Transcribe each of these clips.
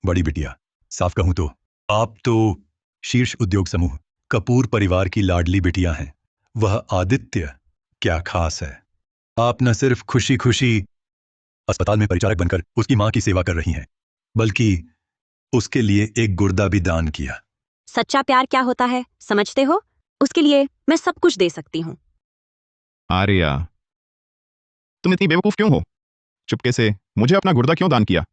बड़ी बिटिया, साफ कहूं तो आप तो शीर्ष उद्योग समूह कपूर परिवार की लाडली बिटिया हैं। वह आदित्य क्या खास है। आप न सिर्फ खुशी खुशी अस्पताल में परिचारक बनकर उसकी मां की सेवा कर रही हैं, बल्कि उसके लिए एक गुर्दा भी दान किया। सच्चा प्यार क्या होता है समझते हो? उसके लिए मैं सब कुछ दे सकती हूँ। आर्या, तुम इतनी बेवकूफ क्यों हो? चुपके से मुझे अपना गुर्दा क्यों दान किया?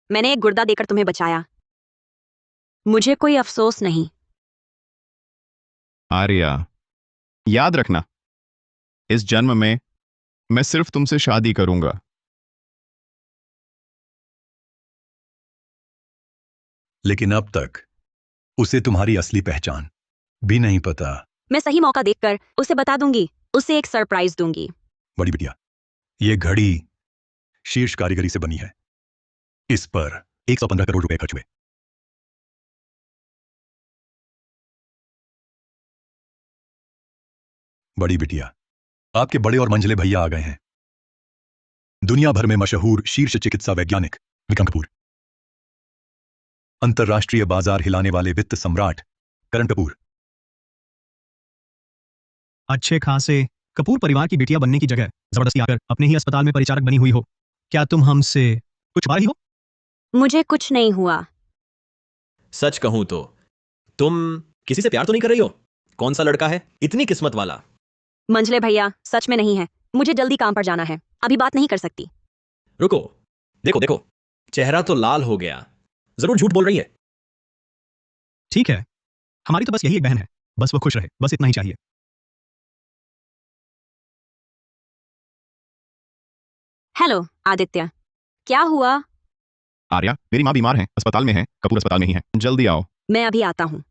मैंने एक गुर्दा देकर तुम्हें बचाया। मुझे कोई अफसोस नहीं। आर्या, याद रखना, इस जन्म में मैं सिर्फ तुमसे शादी करूंगा। लेकिन अब तक उसे तुम्हारी असली पहचान भी नहीं पता। मैं सही मौका देखकर उसे बता दूंगी। उसे एक सरप्राइज दूंगी। बड़ी बिटिया, ये घड़ी शीर्ष कारीगरी से बनी है। इस पर 115 करोड़ रुपए खर्च हुए। बड़ी बिटिया, आपके बड़े और मंझले भैया आ गए हैं। दुनिया भर में मशहूर शीर्ष चिकित्सा वैज्ञानिक विक्रम कपूर, अंतरराष्ट्रीय बाजार हिलाने वाले वित्त सम्राट करण कपूर। अच्छे खासे कपूर परिवार की बिटिया बनने की जगह जबरदस्ती आकर अपने ही अस्पताल में परिचारक बनी हुई हो। क्या तुम हमसे कुछ बाहर ही हो? मुझे कुछ नहीं हुआ। सच कहूं तो तुम किसी से प्यार तो नहीं कर रही हो? कौन सा लड़का है इतनी किस्मत वाला? मंझले भैया, सच में नहीं है। मुझे जल्दी काम पर जाना है। अभी बात नहीं कर सकती। रुको, देखो देखो, चेहरा तो लाल हो गया। जरूर झूठ बोल रही है। ठीक है, हमारी तो बस यही एक बहन है। बस वो खुश रहे, बस इतना ही चाहिए। हेलो आदित्य, क्या हुआ? आर्या, मेरी माँ बीमार है, अस्पताल में है, कपूर अस्पताल में ही है। जल्दी आओ। मैं अभी आता हूँ।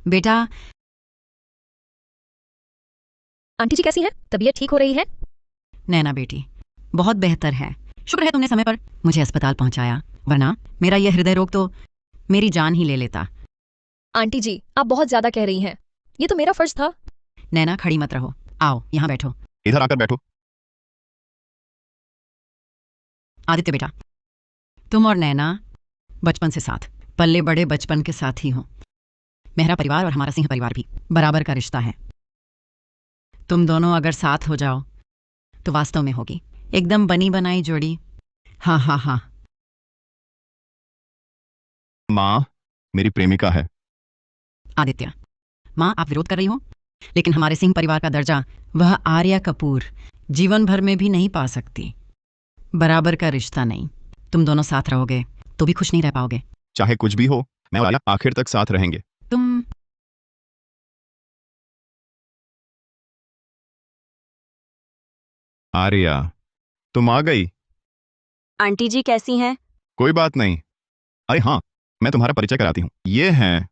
बेटा, आंटी जी कैसी हैं? तबीयत ठीक हो रही है? नैना बेटी बहुत बेहतर है। शुक्र है तुमने समय पर मुझे अस्पताल पहुंचाया, वरना मेरा यह हृदय रोग तो मेरी जान ही ले लेता। आंटी जी, आप बहुत ज्यादा कह रही हैं। ये तो मेरा फर्ज था। नैना, खड़ी मत रहो, आओ यहाँ बैठो। इधर आकर बैठो। आदित्य बेटा, तुम और नैना बचपन से साथ, पल्ले बड़े बचपन के साथ ही हो। मेहरा परिवार और हमारा सिंह परिवार भी बराबर का रिश्ता है। तुम दोनों अगर साथ हो जाओ तो वास्तव में होगी एकदम बनी बनाई जोड़ी। हाँ हाँ हाँ। माँ मेरी प्रेमिका है। आदित्य, माँ आप विरोध कर रही हो, लेकिन हमारे सिंह परिवार का दर्जा वह आर्या कपूर जीवन भर में भी नहीं पा सकती। बराबर का रिश्ता नहीं। तुम दोनों साथ रहोगे तो भी खुश नहीं रह पाओगे। चाहे कुछ भी हो, मैं और आर्या आखिर तक साथ रहेंगे। तुम आर्या, तुम आ गई। आंटी जी कैसी हैं? कोई बात नहीं। अरे हाँ, मैं तुम्हारा परिचय कराती हूँ। ये हैं।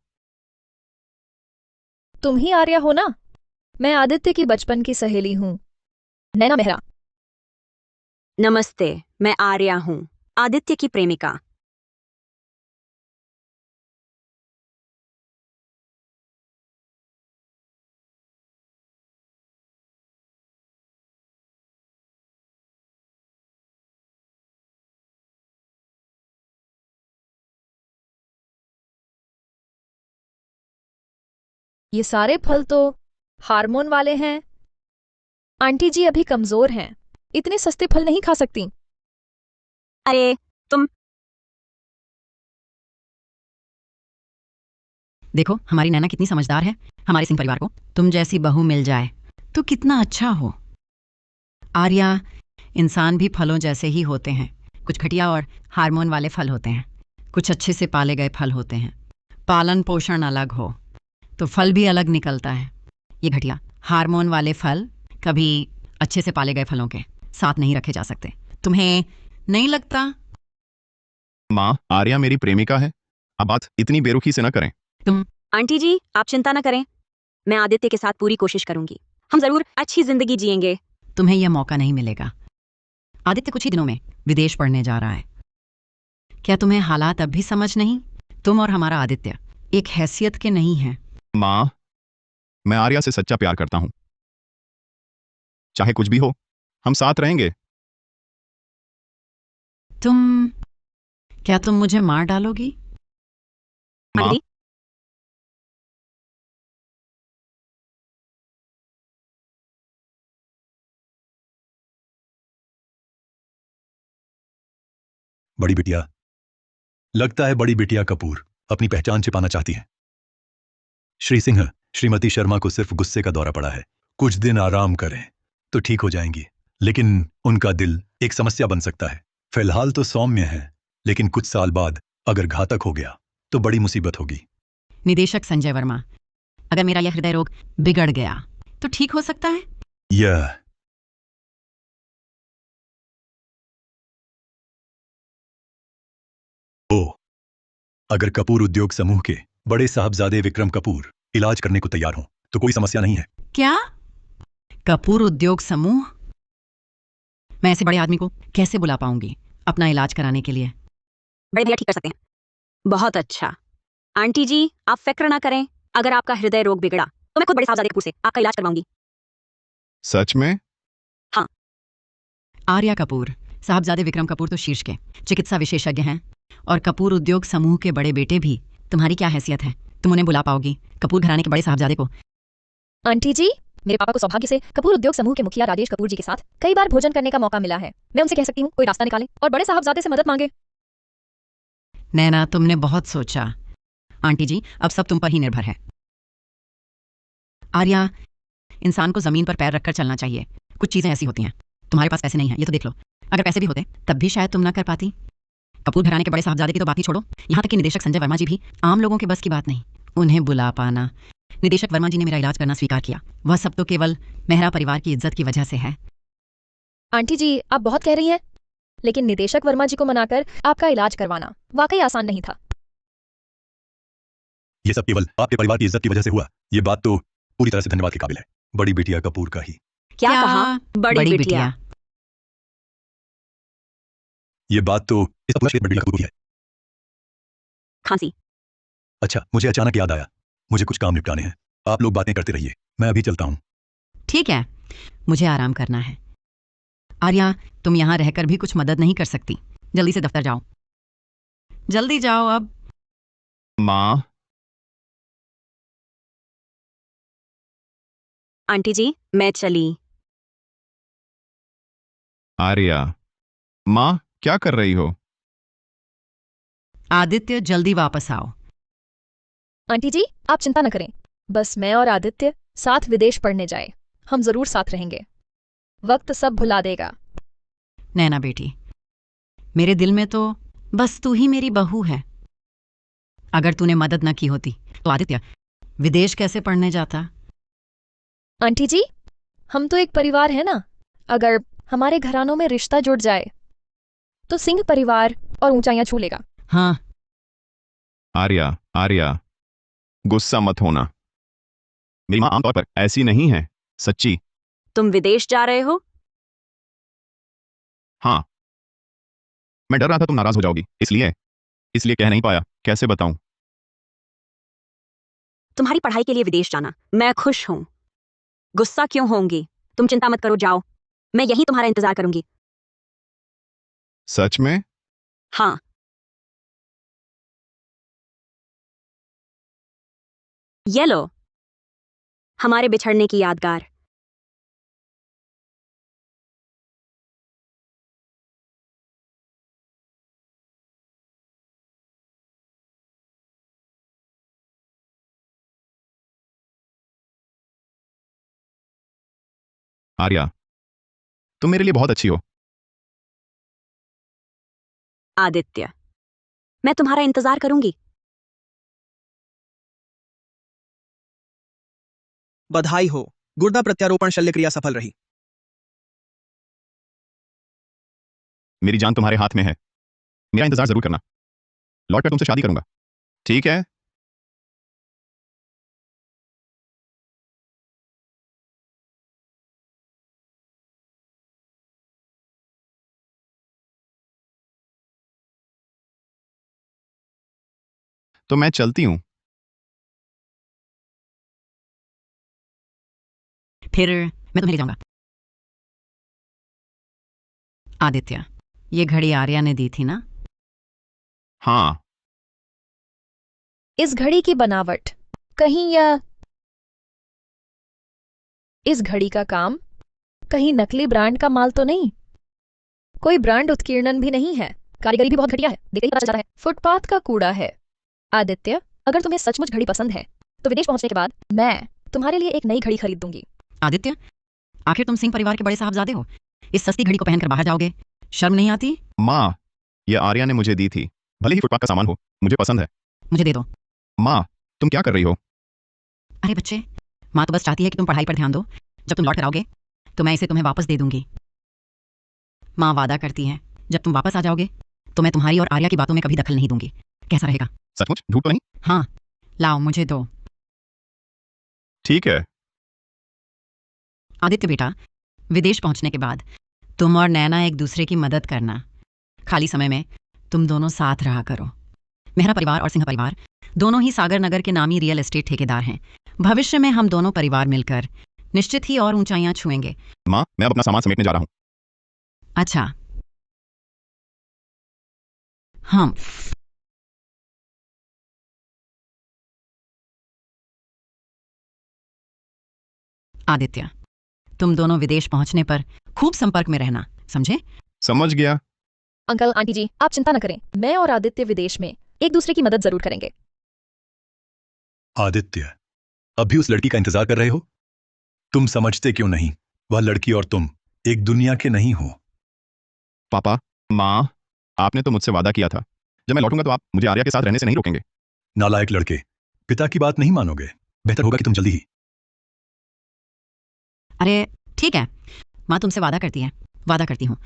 तुम ही आर्या हो ना? मैं आदित्य की बचपन की सहेली हूँ, नैना मेहरा। नमस्ते, मैं आर्या हूँ, आदित्य की प्रेमिका। ये सारे फल तो हार्मोन वाले हैं। आंटी जी अभी कमजोर हैं, इतने सस्ते फल नहीं खा सकती। अरे तुम। देखो हमारी नैना कितनी समझदार है। हमारे सिंह परिवार को तुम जैसी बहू मिल जाए तो कितना अच्छा हो। आर्या, इंसान भी फलों जैसे ही होते हैं। कुछ घटिया और हार्मोन वाले फल होते हैं, कुछ अच्छे से पाले गए फल होते हैं। पालन पोषण अलग हो तो फल भी अलग निकलता है। ये घटिया हार्मोन वाले फल कभी अच्छे से पाले गए फलों के साथ नहीं रखे जा सकते। तुम्हें नहीं लगता? माँ, आर्या मेरी प्रेमिका है। अब बात इतनी बेरुखी से न करें। तुम आंटी जी आप चिंता न करें, मैं आदित्य के साथ पूरी कोशिश करूंगी। हम जरूर अच्छी जिंदगी जिएंगे। तुम्हें यह मौका नहीं मिलेगा। आदित्य कुछ ही दिनों में विदेश पढ़ने जा रहा है। क्या तुम्हें हालात अब भी समझ नहीं? तुम और हमारा आदित्य एक हैसियत के नहीं हैं। माँ, मैं आर्या से सच्चा प्यार करता हूं। चाहे कुछ भी हो, हम साथ रहेंगे। तुम क्या तुम मुझे मार डालोगी? माँ, आंटी बड़ी बिटिया, लगता है बड़ी बिटिया कपूर अपनी पहचान छिपाना चाहती है। श्री सिंह, श्रीमती शर्मा को सिर्फ गुस्से का दौरा पड़ा है। कुछ दिन आराम करें तो ठीक हो जाएंगी, लेकिन उनका दिल एक समस्या बन सकता है। फिलहाल तो सौम्य है, लेकिन कुछ साल बाद अगर घातक हो गया तो बड़ी मुसीबत होगी। निदेशक संजय वर्मा, अगर मेरा यह हृदय रोग बिगड़ गया तो ठीक हो सकता है? यह ओ, अगर कपूर उद्योग समूह के बड़े साहबजादे विक्रम कपूर इलाज करने को तैयार हों तो कोई समस्या नहीं है। क्या? कपूर उद्योग समूह? मैं ऐसे बड़े आदमी को कैसे बुला पाऊंगी अपना इलाज कराने के लिए? बड़े भैया ठीक कर सकते हैं। बहुत अच्छा। आंटी जी, आप फिक्र ना करें। अगर आपका हृदय रोग बिगड़ा तो मैं खुद बड़े साहबजादे कपूर से आपका इलाज करवाऊंगी। सच में? आर्या कपूर, साहबजादे विक्रम कपूर तो शीर्ष के चिकित्सा विशेषज्ञ हैं, और कपूर उद्योग समूह के बड़े बेटे भी। तुम्हारी क्या हैसियत है? तुम उन्हें बुला पाओगी कपूर घराने के बड़े साहबजादे को? आंटी जी, मेरे पापा को सौभाग्य से कपूर उद्योग समूह के मुखिया राजेश कपूर जी के साथ कई बार भोजन करने का मौका मिला है। मैं उनसे कह सकती हूँ कोई रास्ता निकालें और बड़े साहबजादे से मदद मांगे। नैना, तुमने बहुत सोचा। आंटी जी, अब सब तुम पर ही निर्भर है। आर्या, इंसान को जमीन पर पैर रखकर चलना चाहिए। कुछ चीजें ऐसी होती हैं। तुम्हारे पास पैसे नहीं है, ये तो देख लो। अगर पैसे भी होते तब भी शायद तुम ना कर पाती। कपूर घराने के बड़े साहबजादे की तो बात ही छोड़ो, यहाँ तक कि निदेशक संजय वर्मा जी भी आम लोगों के बस की बात नहीं। उन्हें बुला पाना। निदेशक वर्मा जी ने मेरा इलाज करना स्वीकार किया। वह सब तो केवल मेहरा परिवार की इज्जत की वजह से है। आंटी जी, आप बहुत कह रही हैं, लेकिन निदेशक वर्मा जी को मनाकर आपका इलाज करवाना वाकई आसान नहीं था। यह सब केवल आपके परिवार की इज्जत की वजह से हुआ। यह बात तो पूरी तरह से धन्यवाद के काबिल है। बड़ी बिटिया कपूर का ही। क्या कहा? बड़ी बिटिया। यह बात तो इस पूरा क्षेत्र बड़ी बिटिया कपूर की है। खांसी। अच्छा, मुझे अचानक याद आया, मुझे कुछ काम निपटाने हैं। आप लोग बातें करते रहिए, मैं अभी चलता हूँ। ठीक है, मुझे आराम करना है। आर्या, तुम यहाँ रहकर भी कुछ मदद नहीं कर सकती। जल्दी से दफ्तर जाओ। जल्दी जाओ अब। माँ, आंटी जी, मैं चली। आर्या। माँ, क्या कर रही हो? आदित्य, जल्दी वापस आओ। आंटी जी, आप चिंता न करें। बस मैं और आदित्य साथ विदेश पढ़ने जाए। हम जरूर साथ रहेंगे। वक्त सब भुला देगा। नैना बेटी, मेरे दिल में तो बस तू ही मेरी बहू है। अगर तूने मदद न की होती तो आदित्य विदेश कैसे पढ़ने जाता? आंटी जी, हम तो एक परिवार है ना। अगर हमारे घरानों में रिश्ता जुड़ जाए तो सिंह परिवार और ऊंचाइयां छू लेगा। हाँ, आर्या, आर्या, गुस्सा मत होना। मेरी माँ आमतौर पर ऐसी नहीं है। सच्ची। तुम विदेश जा रहे हो? हाँ, मैं डर रहा था तुम नाराज हो जाओगी, इसलिए इसलिए कह नहीं पाया। कैसे बताऊं? तुम्हारी पढ़ाई के लिए विदेश जाना, मैं खुश हूं। गुस्सा क्यों होंगी? तुम चिंता मत करो, जाओ। मैं यहीं तुम्हारा इंतजार करूंगी। सच में? हाँ। ये लो, हमारे बिछड़ने की यादगार। आर्या, तुम मेरे लिए बहुत अच्छी हो। आदित्य, मैं तुम्हारा इंतजार करूंगी। बधाई हो, गुर्दा प्रत्यारोपण शल्य क्रिया सफल रही। मेरी जान तुम्हारे हाथ में है। मेरा इंतजार जरूर करना। लौट कर तुमसे शादी करूंगा। ठीक है? तो मैं चलती हूं। फिर मैं तुम्हें ले जाऊंगा। आदित्य, ये घड़ी आर्या ने दी थी ना? हाँ। इस घड़ी की बनावट कहीं या इस घड़ी का काम कहीं नकली ब्रांड का माल तो नहीं? कोई ब्रांड उत्कीर्णन भी नहीं है। कारीगरी भी बहुत घटिया है, देखते ही पता चल रहा है। फुटपाथ का कूड़ा है। आदित्य, अगर तुम्हें सचमुच घड़ी पसंद है तो विदेश पहुंचने के बाद मैं तुम्हारे लिए एक नई घड़ी खरीद दूंगी। आदित्य, आखिर तुम सिंह परिवार के बड़े साहबजादे हो, इस सस्ती घड़ी को पहनकर बाहर जाओगे, शर्म नहीं आती? माँ, ये आर्या ने मुझे दी थी, भले ही फुटपाथ का सामान हो, मुझे पसंद है। मुझे दे दो। माँ, तुम क्या कर रही हो? अरे बच्चे, माँ तो बस चाहती है कि तुम पढ़ाई पर ध्यान दो। जब तुम लौट कर आओगे तो मैं इसे तुम्हें वापस दे दूंगी। माँ वादा करती है, जब तुम वापस आ जाओगे तो मैं तुम्हारी और आर्या की बातों में कभी दखल नहीं दूंगी। कैसा रहेगा? सचमुच? झूठ तो नहीं? हाँ, लाओ मुझे दो। ठीक है। आदित्य बेटा, विदेश पहुंचने के बाद तुम और नैना एक दूसरे की मदद करना। खाली समय में तुम दोनों साथ रहा करो। मेहरा परिवार और सिंह परिवार दोनों ही सागर नगर के नामी रियल एस्टेट ठेकेदार हैं। भविष्य में हम दोनों परिवार मिलकर निश्चित ही और ऊंचाइयां छुएंगे। माँ, मैं अब अपना सामान समेटने जा रहा हूँ। अच्छा। हाँ। आदित्य, तुम दोनों विदेश पहुंचने पर खूब संपर्क में रहना, समझे? समझ गया। अंकल आंटी जी, आप चिंता न करें, मैं और आदित्य विदेश में एक दूसरे की मदद जरूर करेंगे। आदित्य, अभी उस लड़की का इंतजार कर रहे हो? तुम समझते क्यों नहीं? वह लड़की और तुम एक दुनिया के नहीं हो। पापा, माँ, आपने तो मुझसे वादा किया था, जब मैं लौटूंगा तो आप मुझे आर्या के साथ रहने से नहीं रोकेंगे। नालायक लड़के, पिता की बात नहीं मानोगे। बेहतर होगा कि तुम जल्दी ही। अरे ठीक है, माँ तुमसे वादा करती है, वादा करती हूँ।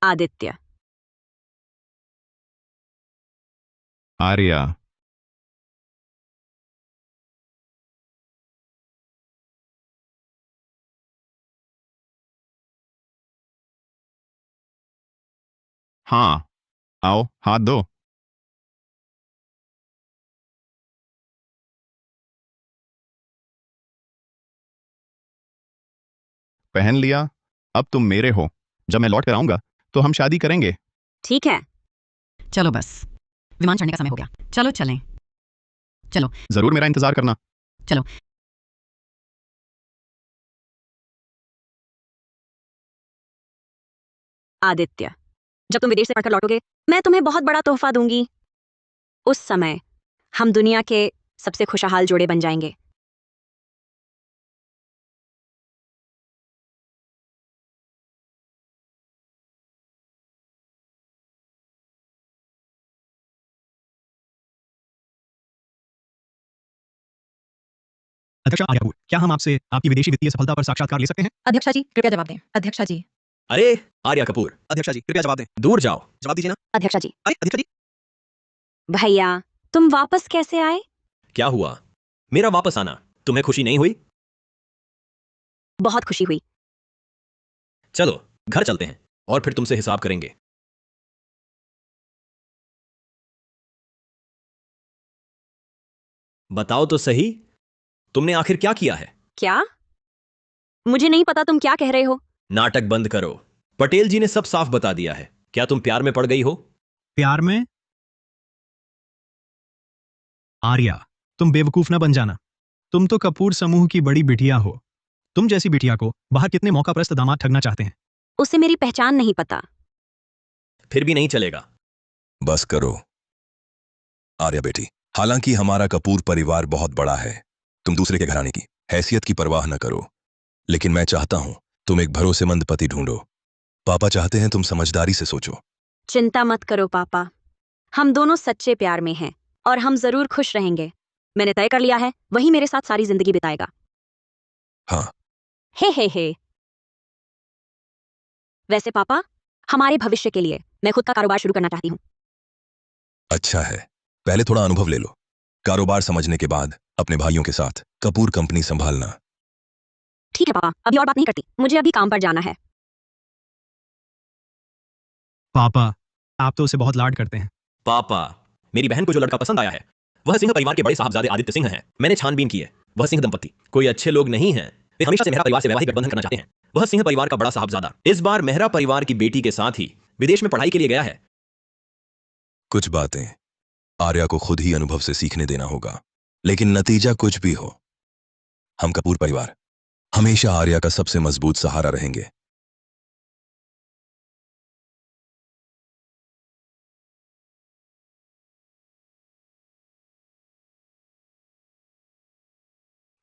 आदित्य, आर्या। हाँ, आओ, हाथ दो। पहन लिया? अब तुम मेरे हो। जब मैं लौट कर आऊंगा तो हम शादी करेंगे। ठीक है। चलो बस, विमान चढ़ने का समय हो गया, चलो चलें। चलो जरूर मेरा इंतजार करना। चलो। आदित्य, जब तुम विदेश से पढ़कर लौटोगे मैं तुम्हें बहुत बड़ा तोहफा दूंगी। उस समय हम दुनिया के सबसे खुशहाल जोड़े बन जाएंगे। अध्यक्षा आर्या कपूर, क्या हम आपसे आपकी विदेशी वित्तीय सफलता पर साक्षात्कार ले सकते हैं? अध्यक्षा जी कृपया जवाब दें। अध्यक्षा जी। अरे आर्या कपूर, अध्यक्षा जी कृपया जवाब दें। दूर जाओ। जवाब दीजिए ना। अध्यक्षा जी। अरे अध्यक्षा जी। भैया, तुम वापस कैसे आए? क्या हुआ? मेरा वापस आना तुम्हें खुशी नहीं हुई? बहुत खुशी हुई। चलो घर चलते हैं और फिर तुमसे हिसाब करेंगे। बताओ तो सही, तुमने आखिर क्या किया है? क्या? मुझे नहीं पता तुम क्या कह रहे हो। नाटक बंद करो। पटेल जी ने सब साफ बता दिया है। क्या तुम प्यार में पड़ गई हो? प्यार में? आर्या, तुम बेवकूफ ना बन जाना। तुम तो कपूर समूह की बड़ी बिटिया हो। तुम जैसी बिटिया को बाहर कितने मौकाप्रस्त दामाद ठगना चाहते हैं। उसे मेरी पहचान नहीं पता। फिर भी नहीं चलेगा। बस करो आर्या बेटी, हालांकि हमारा कपूर परिवार बहुत बड़ा है, तुम दूसरे के घराने की हैसियत की परवाह न करो, लेकिन मैं चाहता हूं तुम एक भरोसेमंद पति ढूंढो। पापा चाहते हैं तुम समझदारी से सोचो। चिंता मत करो पापा, हम दोनों सच्चे प्यार में हैं और हम जरूर खुश रहेंगे। मैंने तय कर लिया है, वही मेरे साथ सारी जिंदगी बिताएगा। हाँ। हे। वैसे पापा, हमारे भविष्य के लिए मैं खुद का कारोबार शुरू करना चाहती हूँ। अच्छा है, पहले थोड़ा अनुभव ले लो, कारोबार समझने के बाद अपने भाइयों के साथ कपूर कंपनी संभालना। ठीक है पापा, अभी और बात नहीं करती, मुझे अभी काम पर जाना है। पापा, आप तो उसे बहुत लाड करते हैं। पापा, मेरी बहन को जो लड़का पसंद आया है वह सिंह परिवार के बड़े साहबजादे आदित्य सिंह हैं। मैंने छानबीन की है, वह सिंह दंपति कोई अच्छे लोग नहीं हैं। वे हमेशा से मेहरा परिवार से वैवाहिक गठबंधन करना चाहते हैं। वह सिंह परिवार का बड़ा साहबजादा इस बार मेहरा परिवार की बेटी के साथ ही विदेश में पढ़ाई के लिए गया है। कुछ बातें आर्या को खुद ही अनुभव से सीखने देना होगा, लेकिन नतीजा कुछ भी हो, हम कपूर परिवार हमेशा आर्या का सबसे मजबूत सहारा रहेंगे।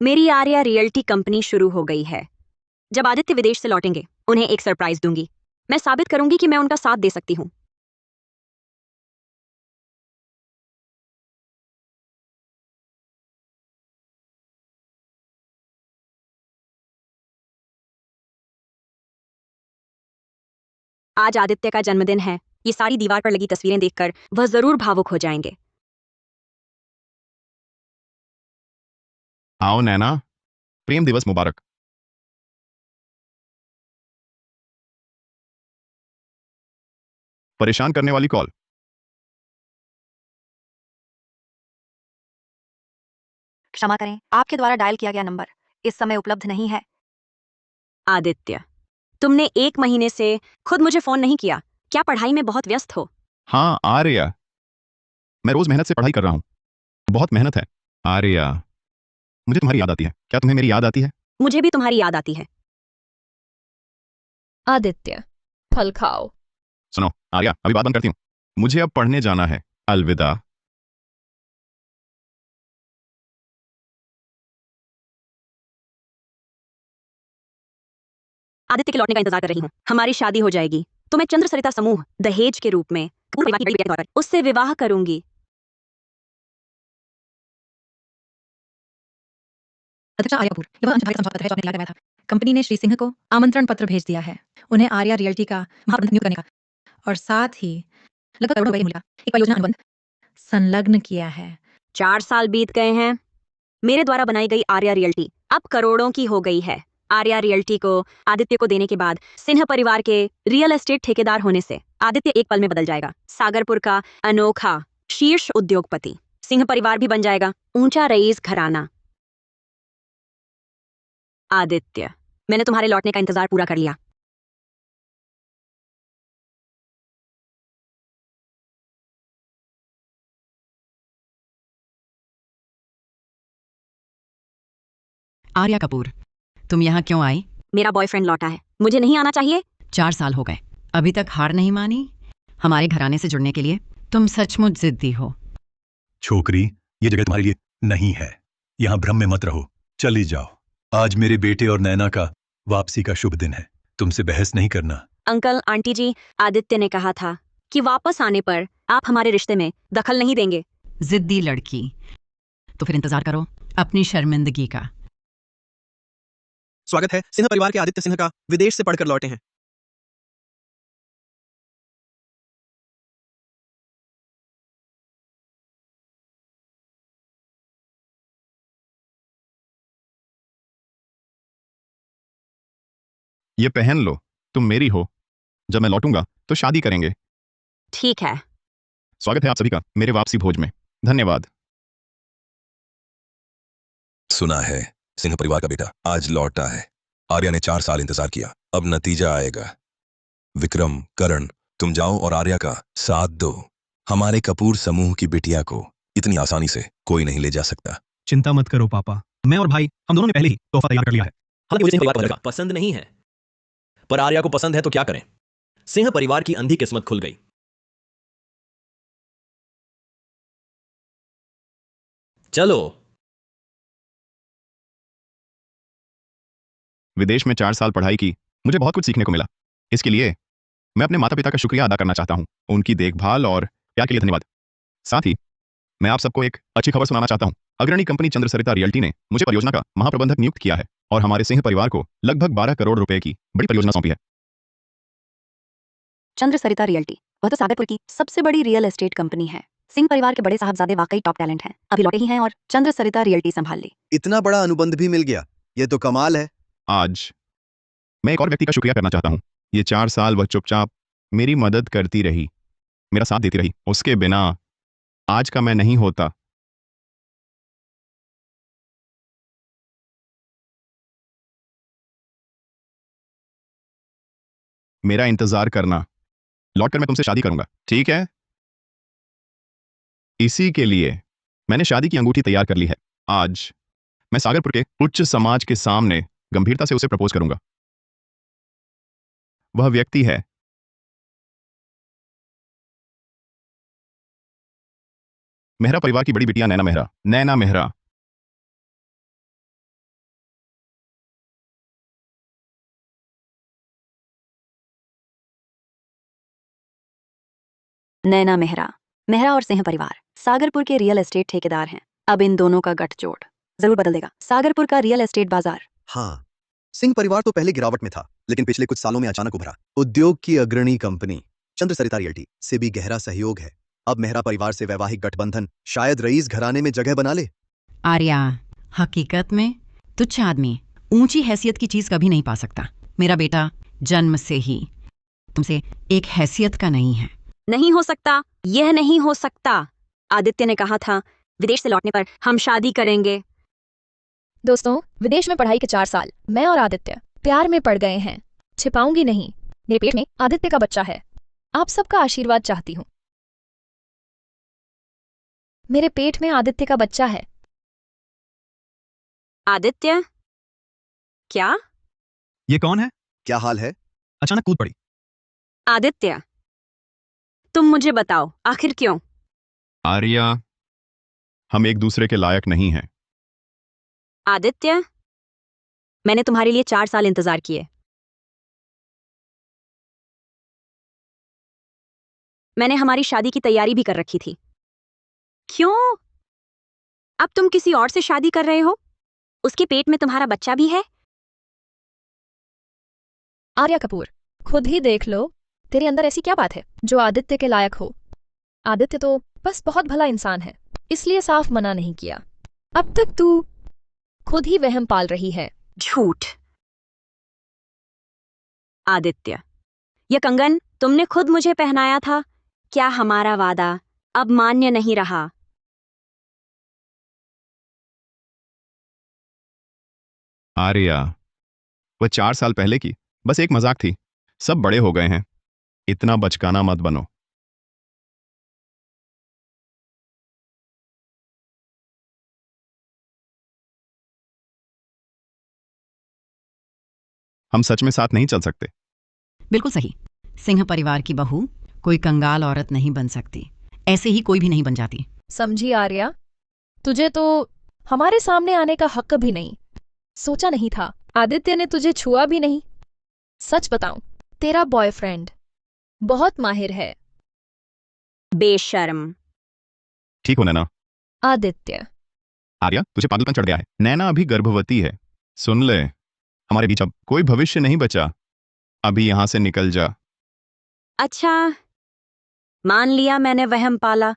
मेरी आर्या रियल्टी कंपनी शुरू हो गई है। जब आदित्य विदेश से लौटेंगे उन्हें एक सरप्राइज दूंगी। मैं साबित करूंगी कि मैं उनका साथ दे सकती हूं। आज आदित्य का जन्मदिन है। ये सारी दीवार पर लगी तस्वीरें देखकर वह जरूर भावुक हो जाएंगे। आओ नैना, प्रेम दिवस मुबारक। परेशान करने वाली कॉल। क्षमा करें, आपके द्वारा डायल किया गया नंबर इस समय उपलब्ध नहीं है। आदित्य, तुमने 1 महीने से खुद मुझे फोन नहीं किया। क्या पढ़ाई में बहुत व्यस्त हो? हाँ आर्या, मैं रोज मेहनत से पढ़ाई कर रहा हूँ। बहुत मेहनत है आर्या। मुझे तुम्हारी याद आती है। क्या तुम्हें मेरी याद आती है? मुझे भी तुम्हारी याद आती है। आदित्य, फल खाओ। सुनो आर्या, अभी बात बंद करती हूँ, मुझे अब पढ़ने जाना है। अलविदा। आदित्य के लौटने का इंतजार कर रही हूँ। हमारी शादी हो जाएगी तो मैं चंद्र सरिता समूह दहेज के रूप में कपूर परिवार की बड़ी बेटी के तौर पर उससे विवाह करूंगी। अध्यक्षा आर्या कपूर, यह अंशधारी समझौता पत्र है जो आपने तैयार करवाया था। कंपनी ने श्री सिंह को आमंत्रण पत्र भेज दिया है, उन्हें आर्या रियल्टी का महाप्रबंधक नियुक्त करने का, और साथ ही लगभग करोड़ों रुपए मूल्य का एक परियोजना अनुबंध संलग्न किया है। 4 साल बीत गए हैं। मेरे द्वारा बनाई गई आर्या रियल्टी अब करोड़ों की हो गई है। आर्या रियल्टी को आदित्य को देने के बाद सिन्हा परिवार के रियल एस्टेट ठेकेदार होने से आदित्य एक पल में बदल जाएगा। सागरपुर का अनोखा शीर्ष उद्योगपति सिंह परिवार भी बन जाएगा ऊंचा रईस घराना। आदित्य, मैंने तुम्हारे लौटने का इंतजार पूरा कर लिया। आर्या कपूर, तुम यहाँ क्यों आई? मेरा बॉयफ्रेंड लौटा है, मुझे नहीं आना चाहिए। 4 साल हो गए, अभी तक हार नहीं मानी हमारे घराने से जुड़ने के लिए। तुम सचमुच जिद्दी हो। छोकरी, ये जगह तुम्हारे लिए नहीं है। यहाँ भ्रम में मत रहो, चली जाओ। आज मेरे बेटे और नैना का वापसी का शुभ दिन है, तुमसे बहस नहीं करना। अंकल आंटी जी, आदित्य ने कहा था कि वापस आने पर आप हमारे रिश्ते में दखल नहीं देंगे। जिद्दी लड़की, तो फिर इंतजार करो अपनी शर्मिंदगी का। स्वागत है, सिंह परिवार के आदित्य सिंह का विदेश से पढ़कर लौटे हैं। ये पहन लो, तुम मेरी हो। जब मैं लौटूंगा तो शादी करेंगे। ठीक है। स्वागत है आप सभी का मेरे वापसी भोज में। धन्यवाद। सुना है सिंह परिवार का बेटा आज लौटा है। आर्या ने 4 साल इंतजार किया, अब नतीजा आएगा। विक्रम, करण, तुम जाओ और आर्या का साथ दो। हमारे कपूर समूह की बिटिया को इतनी आसानी से कोई नहीं ले जा सकता। चिंता मत करो पापा, मैं और भाई हम दोनों ने पहले ही तोहफा तैयार कर लिया है। हालांकि मुझे सिंह परिवार का लड़का पसंद नहीं है, पर आर्या को पसंद है तो क्या करें। सिंह परिवार की अंधी किस्मत खुल गई। चलो। विदेश में 4 साल पढ़ाई की, मुझे बहुत कुछ सीखने को मिला। इसके लिए मैं अपने माता पिता का शुक्रिया अदा करना चाहता हूँ। उनकी देखभाल और प्यार के लिए धन्यवाद। साथ ही मैं आप सबको एक अच्छी खबर सुनाना चाहता हूँ। अग्रणी कंपनी चंद्र सरिता रियल्टी ने मुझे परियोजना का महाप्रबंधक नियुक्त किया है और हमारे सिंह परिवार को लगभग 12 करोड़ रुपए की बड़ी परियोजना सौंपी है। चंद्र सरिता रियल्टी, वह तो सागरपुर की सबसे बड़ी रियल एस्टेट कंपनी है। सिंह परिवार के बड़े साहबजादे वाकई टॉप टैलेंट हैं। अभी लौटे ही हैं और चंद्र सरिता रियल्टी संभाल ली। इतना बड़ा अनुबंध भी मिल गया, ये तो कमाल है। आज मैं एक और व्यक्ति का शुक्रिया करना चाहता हूँ। ये 4 साल वह चुपचाप मेरी मदद करती रही, मेरा साथ देती रही। उसके बिना आज का मैं नहीं होता। मेरा इंतजार करना। लौटकर मैं तुमसे शादी करूंगा, ठीक है? इसी के लिए मैंने शादी की अंगूठी तैयार कर ली है। आज मैं सागरपुर के उच्च समाज के सामने गंभीरता से उसे प्रपोज करूंगा। वह व्यक्ति है मेहरा परिवार की बड़ी बिटिया नैना मेहरा। नैना मेहरा। नैना मेहरा। मेहरा और सिंह परिवार सागरपुर के रियल एस्टेट ठेकेदार हैं। अब इन दोनों का गठजोड़ जरूर बदल देगा सागरपुर का रियल एस्टेट बाजार। हाँ, सिंह परिवार तो पहले गिरावट में था, लेकिन पिछले कुछ सालों में अचानक उभरा। उद्योग की अग्रणी कंपनी चंद्र सरिता रियल्टी से भी गहरा सहयोग है। अब मेहरा परिवार से वैवाहिक गठबंधन शायद रईस घराने में जगह बना ले। आर्या, हकीकत में तुच्छ आदमी ऊंची हैसियत की चीज कभी नहीं पा सकता। मेरा बेटा जन्म से ही तुमसे एक हैसियत का नहीं है। नहीं हो सकता, यह नहीं हो सकता। आदित्य ने कहा था विदेश से लौटने पर हम शादी करेंगे। दोस्तों, विदेश में पढ़ाई के 4 साल मैं और आदित्य प्यार में पड़ गए हैं। छिपाऊंगी नहीं, मेरे पेट में आदित्य का बच्चा है। आप सबका आशीर्वाद चाहती हूँ। मेरे पेट में आदित्य का बच्चा है। आदित्य? क्या? ये कौन है? क्या हाल है? अचानक कूद पड़ी। आदित्य, तुम मुझे बताओ आखिर क्यों? आर्या, हम एक दूसरे के लायक नहीं हैं। आदित्य, मैंने तुम्हारे लिए 4 साल इंतजार किए। मैंने हमारी शादी की तैयारी भी कर रखी थी। क्यों? अब तुम किसी और से शादी कर रहे हो? उसके पेट में तुम्हारा बच्चा भी है? आर्या कपूर, खुद ही देख लो, तेरे अंदर ऐसी क्या बात है जो आदित्य के लायक हो? आदित्य तो बस बहुत भला इंसान है, इसलिए साफ मना नहीं किया। अब तक तू खुद ही वहम पाल रही है। झूठ। आदित्य, यह कंगन तुमने खुद मुझे पहनाया था। क्या हमारा वादा अब मान्य नहीं रहा? आर्या, वह 4 साल पहले की बस एक मजाक थी। सब बड़े हो गए हैं, इतना बचकाना मत बनो। हम सच में साथ नहीं चल सकते। बिल्कुल सही। सिंह परिवार की बहू कोई कंगाल औरत नहीं बन सकती। ऐसे ही कोई भी नहीं बन जाती। समझी आर्या, तुझे तो हमारे सामने आने का हक भी नहीं। सोचा नहीं था आदित्य ने तुझे छुआ भी नहीं। सच बताऊं, तेरा बॉयफ्रेंड बहुत माहिर है। बेशर्म। ठीक हो नैना? आदित्य, आर्या, तुझे पागलपन चढ़ गया है। नैना अभी गर्भवती है। सुन ले, हमारे बीच अब कोई भविष्य नहीं बचा। अभी यहां से निकल जा। अच्छा, मान लिया मैंने वहम पाला।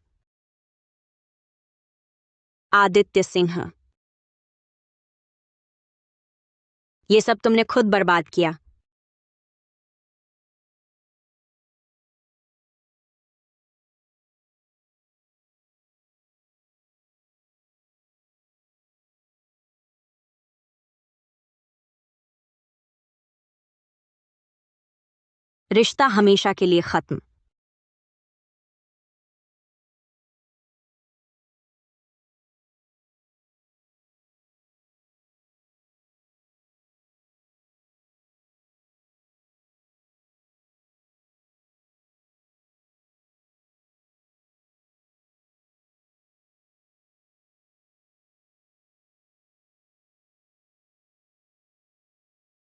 आदित्य सिंह, ये सब तुमने खुद बर्बाद किया। रिश्ता हमेशा के लिए खत्म।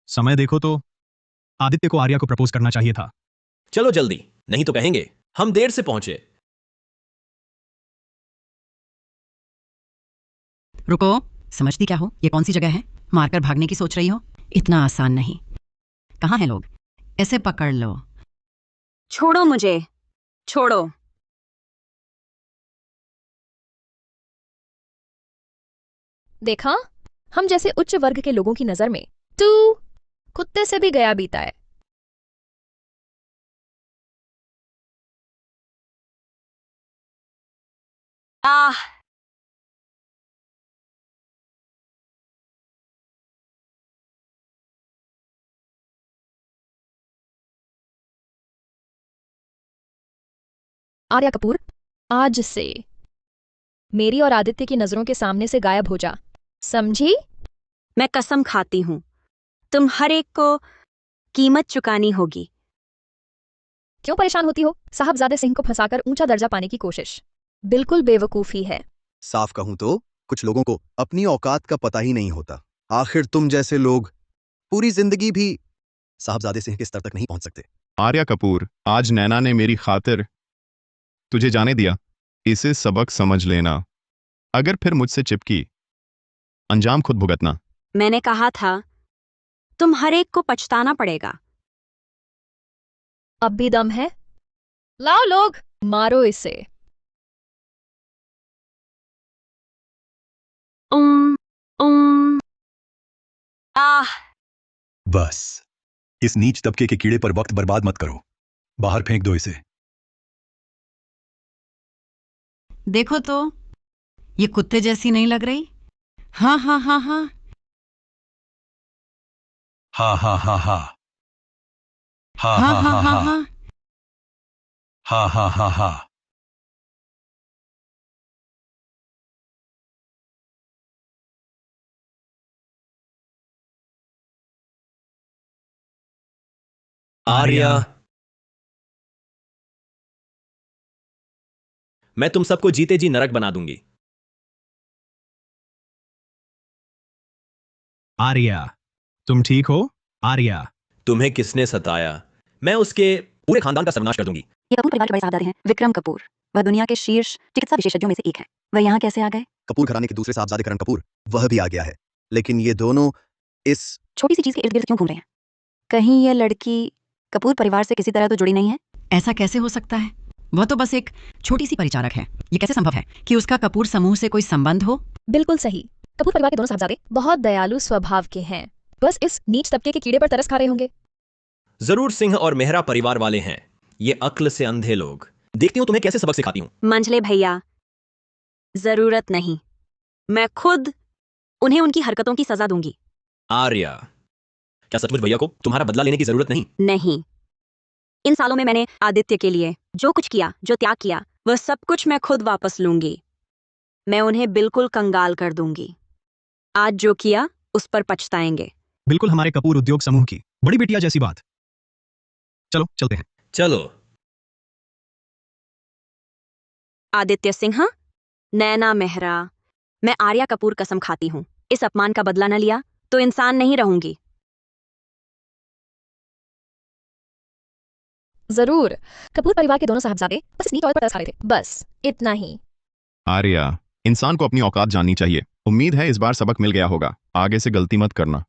समय देखो तो आदित्य को आर्या को प्रपोज करना चाहिए था। चलो जल्दी, नहीं तो कहेंगे हम देर से पहुंचे। रुको, समझती क्या हो? ये कौन सी जगह है? मारकर भागने की सोच रही हो? इतना आसान नहीं। कहाँ हैं लोग? ऐसे पकड़ लो। छोड़ो मुझे, छोड़ो। देखा, हम जैसे उच्च वर्ग के लोगों की नजर में तू कुत्ते से भी गया बीता है। आह, आर्या कपूर, आज से मेरी और आदित्य की नजरों के सामने से गायब हो जा, समझी? मैं कसम खाती हूं तुम हर एक को कीमत चुकानी होगी। क्यों परेशान होती हो? साहबजादे सिंह को फंसाकर ऊंचा दर्जा पाने की कोशिश बिल्कुल बेवकूफी है। साफ कहूं तो कुछ लोगों को अपनी औकात का पता ही नहीं होता। आखिर तुम जैसे लोग पूरी जिंदगी भी साहबजादे सिंह के स्तर तक नहीं पहुंच सकते। आर्या कपूर, आज नैना ने मेरी खातिर तुझे जाने दिया। इसे सबक समझ लेना। अगर फिर मुझसे चिपकी, अंजाम खुद भुगतना। मैंने कहा था तुम हर एक को पछताना पड़ेगा। अब भी दम है? लाओ लोग, मारो इसे। आह, बस इस नीच तबके के कीड़े पर वक्त बर्बाद मत करो। बाहर फेंक दो इसे। देखो तो, ये कुत्ते जैसी नहीं लग रही? हाँ हाँ हाँ हाँ। हाँ हाँ हाँ हाँ हाँ हाँ हाँ हाँ हाँ हाँ हाँ हाँ। हाँ हाँ हाँ हाँ। आर्या, मैं तुम सबको जीते जी नरक बना दूंगी। आर्या, तुम ठीक हो? आर्या, तुम्हें किसने सताया? मैं उसके पूरे खानदान का सर्वनाश कर दूंगी। ये कपूर परिवार के बड़े साहबजादे हैं, विक्रम कपूर। वह दुनिया के शीर्ष चिकित्सा विशेषज्ञों में से एक है। वह यहाँ कैसे आ गए? कपूर घराने के दूसरे साहबजादे करण कपूर, वह भी आ गया है। लेकिन ये दोनों इस छोटी सी चीज के इर्द गिर्द क्यों घूम रहे हैं? कहीं यह लड़की कपूर परिवार से किसी तरह तो जुड़ी नहीं है? ऐसा कैसे हो सकता है? वह तो बस एक छोटी सी परिचारक है। ये कैसे संभव है कि उसका कपूर समूह से कोई संबंध हो? बिल्कुल सही। कपूर परिवार के दोनों साहबजादे बहुत दयालु स्वभाव के हैं, बस इस नीच तबके के कीड़े पर तरस खा रहे होंगे। जरूर सिंह और मेहरा परिवार वाले हैं, ये अक्ल से अंधे लोग। देखती हूं तुम्हें कैसे सबक सिखाती हूं। मंझले भैया, जरूरत नहीं, मैं खुद उन्हें उनकी हरकतों की सजा दूंगी। आर्या, क्या सचमुच भैया को तुम्हारा बदला लेने की जरूरत नहीं? नहीं, इन सालों में मैंने आदित्य के लिए जो कुछ किया, जो त्याग किया, वह सब कुछ मैं खुद वापस लूंगी। मैं उन्हें बिल्कुल कंगाल कर दूंगी। आज जो किया उस पर पछताएंगे। बिल्कुल हमारे कपूर उद्योग समूह की बड़ी बिटिया जैसी बात। चलो चलते हैं। चलो। आदित्य सिन्हा, नैना मेहरा, मैं आर्या कपूर कसम खाती हूं, इस अपमान का बदला न लिया तो इंसान नहीं रहूंगी। जरूर। कपूर परिवार के दोनों साहबजादे बस इस नीच औरत पर तरस खा रहे थे, बस इतना ही। आर्या, इंसान को अपनी औकात जाननी चाहिए। उम्मीद है इस बार सबक मिल गया होगा। आगे से गलती मत करना।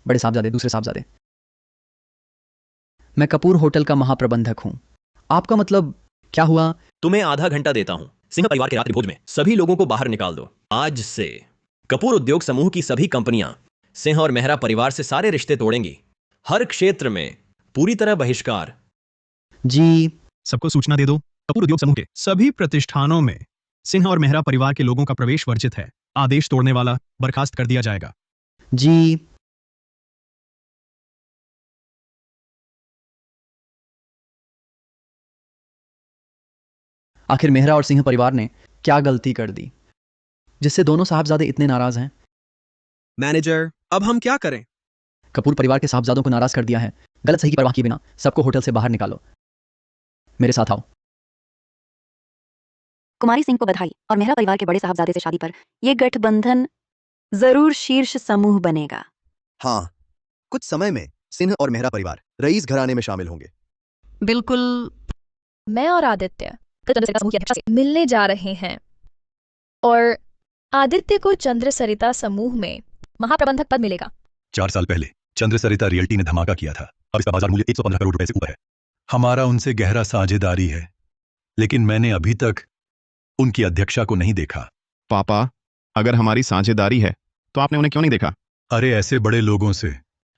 बड़े साहबजादे, दूसरे साहबजादे, मैं कपूर होटल का महाप्रबंधक हूं। आपका मतलब क्या हुआ? तुम्हें आधा घंटा देता हूं। सिंह परिवार के रात्रि भोज में सभी लोगों को बाहर निकाल दो। आज से कपूर उद्योग समूह की सभी कंपनियां सिंह और मेहरा परिवार से सारे रिश्ते तोड़ेंगी। हर क्षेत्र में पूरी तरह बहिष्कार। जी। सबको सूचना दे दो, कपूर उद्योग समूह के सभी प्रतिष्ठानों में सिंह और मेहरा परिवार के लोगों का प्रवेश वर्जित है। आदेश तोड़ने वाला बर्खास्त कर दिया जाएगा। जी। आखिर मेहरा और सिंह परिवार ने क्या गलती कर दी जिससे दोनों साहबजादे इतने नाराज हैं? मैनेजर, अब हम क्या करें? कपूर परिवार के साहबजादों को नाराज कर दिया है। गलत सही की परवाह किए बिना सबको होटल से बाहर निकालो। मेरे साथ आओ। कुमारी सिंह को बधाई और मेहरा परिवार के बड़े साहबजादे से शादी पर यह गठबंधन जरूर शीर्ष समूह बनेगा। हाँ, कुछ समय में सिंह और मेहरा परिवार रईस घराने में शामिल होंगे। बिल्कुल। मैं और आदित्य चंद्रसरिता समूह की अध्यक्षा से मिलने जा रहे हैं और आदित्य को चंद्रसरिता समूह में महाप्रबंधक पद मिलेगा। 4 साल पहले चंद्रसरिता रियल्टी ने धमाका किया था। अब इसका बाजार मूल्य 115 करोड़ रुपए से ऊपर है। हमारा उनसे गहरा साझेदारी है, लेकिन मैंने अभी तक उनकी अध्यक्षा को नहीं देखा। पापा, अगर हमारी साझेदारी है तो आपने उन्हें क्यों नहीं देखा? अरे ऐसे बड़े लोगों से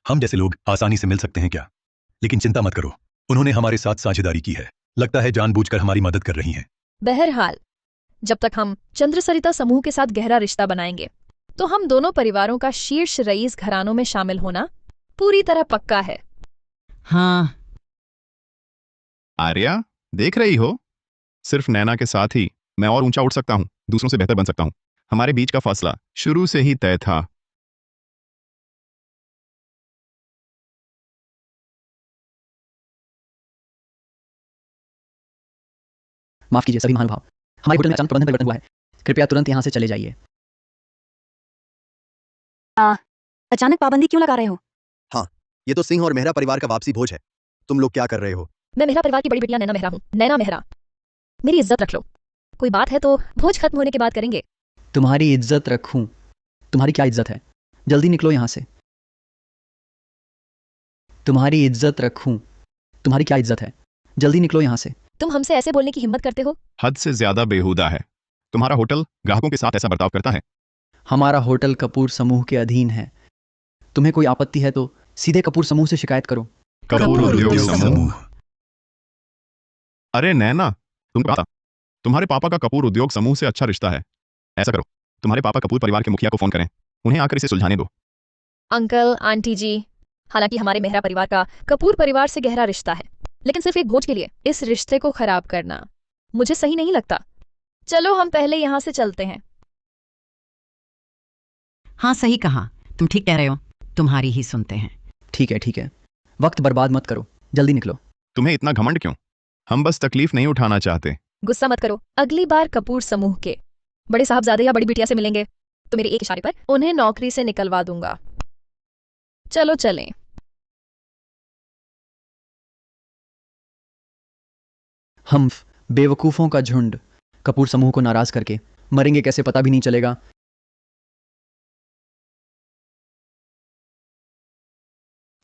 हम जैसे लोग आसानी से मिल सकते हैं क्या? लेकिन चिंता मत करो, उन्होंने हमारे साथ साझेदारी की है। लगता है जानबूझकर हमारी मदद कर रही हैं। बहरहाल, जब तक हम चंद्रसरिता समूह के साथ गहरा रिश्ता बनाएंगे तो हम दोनों परिवारों का शीर्ष रईस घरानों में शामिल होना पूरी तरह पक्का है। हाँ, आर्या, देख रही हो, सिर्फ नैना के साथ ही मैं और ऊंचा उठ सकता हूं, दूसरों से बेहतर बन सकता हूं। हमारे बीच का फासला शुरू से ही तय था। माफ कीजिए सभी महानुभाव, हमारे होटल में अचानक प्रबंधन परिवर्तन हुआ है। कृपया तुरंत यहाँ से चले जाइए। अचानक पाबंदी क्यों लगा रहे हो? हाँ, ये तो सिंह और मेहरा परिवार का वापसी भोज है। तुम लोग क्या कर रहे हो? मैं मेहरा परिवार की बड़ी बेटियां नैना मेहरा हूँ। नैना मेहरा, मेरी इज्जत रख लो। कोई बात है तो भोज खत्म होने के बाद करेंगे। तुम्हारी इज्जत रखूं? तुम्हारी क्या इज्जत है? जल्दी निकलो यहाँ से। तुम्हारी इज्जत रखूं? तुम्हारी क्या इज्जत है? जल्दी निकलो यहाँ से। तुम हमसे ऐसे बोलने की हिम्मत करते हो? हद से ज्यादा बेहुदा है। तुम्हारा होटल ग्राहकों के साथ ऐसा बर्ताव करता है। हमारा होटल कपूर समूह के अधीन है। तुम्हें कोई आपत्ति है तो सीधे कपूर समूह से शिकायत करो। कपूर उद्योग समूह। अरे नैना, तुम कहा था तुम्हारे पापा का कपूर उद्योग समूह से अच्छा रिश्ता है। ऐसा करो, तुम्हारे पापा कपूर परिवार के मुखिया को फोन करें, उन्हें आकर इसे सुलझाने दो। अंकल आंटी जी, हालांकि हमारे मेहरा परिवार का कपूर परिवार से गहरा रिश्ता है, लेकिन सिर्फ एक भोज के लिए इस रिश्ते को खराब करना मुझे सही नहीं लगता। चलो हम पहले यहाँ से चलते हैं। हाँ सही कहा, तुम ठीक कह रहे हो, तुम्हारी ही सुनते हैं। ठीक है, वक्त बर्बाद मत करो, जल्दी निकलो। तुम्हें इतना घमंड क्यों? हम बस तकलीफ नहीं उठाना चाहते। गुस्सा मत करो। अगली बार कपूर समूह के बड़े साहबजादे या बड़ी बिटिया से मिलेंगे तो मेरे एक इशारे पर उन्हें नौकरी से निकलवा दूंगा। चलो चलें। हम बेवकूफों का झुंड कपूर समूह को नाराज करके मरेंगे कैसे पता भी नहीं चलेगा।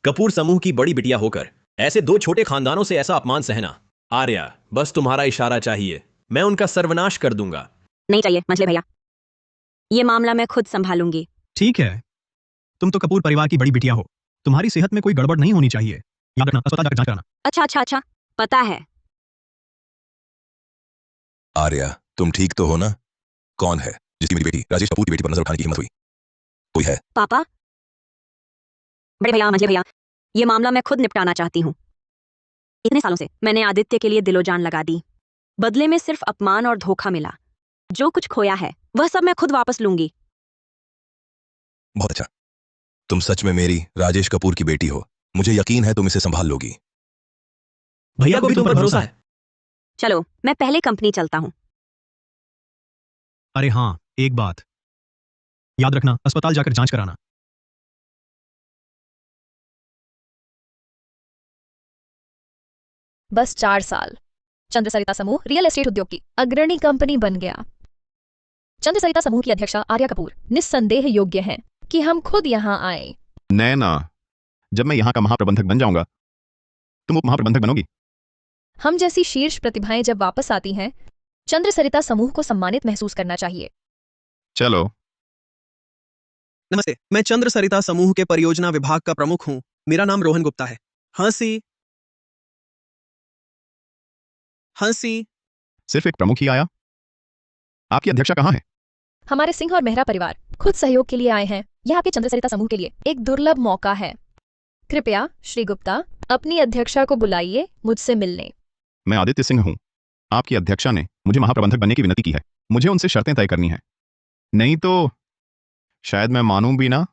कपूर समूह की बड़ी बिटिया होकर ऐसे दो छोटे खानदानों से ऐसा अपमान सहना। आर्या, बस तुम्हारा इशारा चाहिए, मैं उनका सर्वनाश कर दूंगा। नहीं चाहिए मछली भैया, ये मामला मैं खुद संभालूंगी। ठीक है, तुम तो कपूर परिवार की बड़ी बिटिया हो, तुम्हारी सेहत में कोई गड़बड़ नहीं होनी चाहिए। याद रखना, अस्पताल जाकर जांच कराना। अच्छा, पता है। आर्या, तुम ठीक तो हो ना? कौन है जिसकी मेरी बेटी राजेश कपूर की बेटी पर नजर उठाने की हिम्मत हुई? कोई है? पापा, बड़े भैया, मझले भैया, ये मामला मैं खुद निपटाना चाहती हूँ। इतने सालों से मैंने आदित्य के लिए दिलो जान लगा दी, बदले में सिर्फ अपमान और धोखा मिला। जो कुछ खोया है वह सब मैं खुद वापस लूंगी। बहुत अच्छा, तुम सच में मेरी राजेश कपूर की बेटी हो। मुझे यकीन है तुम इसे संभाल लोगी। भैया को भी तुम पर भरोसा है। चलो मैं पहले कंपनी चलता हूँ। अरे हाँ, एक बात याद रखना, अस्पताल जाकर जांच कराना। बस 4 साल, चंद्रसरिता समूह रियल एस्टेट उद्योग की अग्रणी कंपनी बन गया। चंद्रसरिता समूह की अध्यक्षा आर्या कपूर निस्संदेह योग्य हैं कि हम खुद यहाँ आए। नैना, जब मैं यहाँ का महाप्रबंधक बन जाऊंगा, तुम उप महाप्रबंधक बनोगी। हम जैसी शीर्ष प्रतिभाएं जब वापस आती हैं, चंद्रसरिता समूह को सम्मानित महसूस करना चाहिए। चलो। नमस्ते, मैं चंद्र सरिता समूह के परियोजना विभाग का प्रमुख हूँ। मेरा नाम रोहन गुप्ता है। हंसी हंसी सिर्फ एक प्रमुख ही आया? आपकी अध्यक्षा कहाँ है? हमारे सिंह और मेहरा परिवार खुद सहयोग के लिए आए हैं। यह आपके चंद्रसरिता समूह के लिए एक दुर्लभ मौका है। कृपया श्री गुप्ता अपनी अध्यक्षा को बुलाइए मुझसे मिलने। मैं आदित्य सिंह हूँ। आपकी अध्यक्षा ने मुझे महाप्रबंधक बनने की विनती की है। मुझे उनसे शर्तें तय करनी है, नहीं तो शायद मैं मानूं भी ना।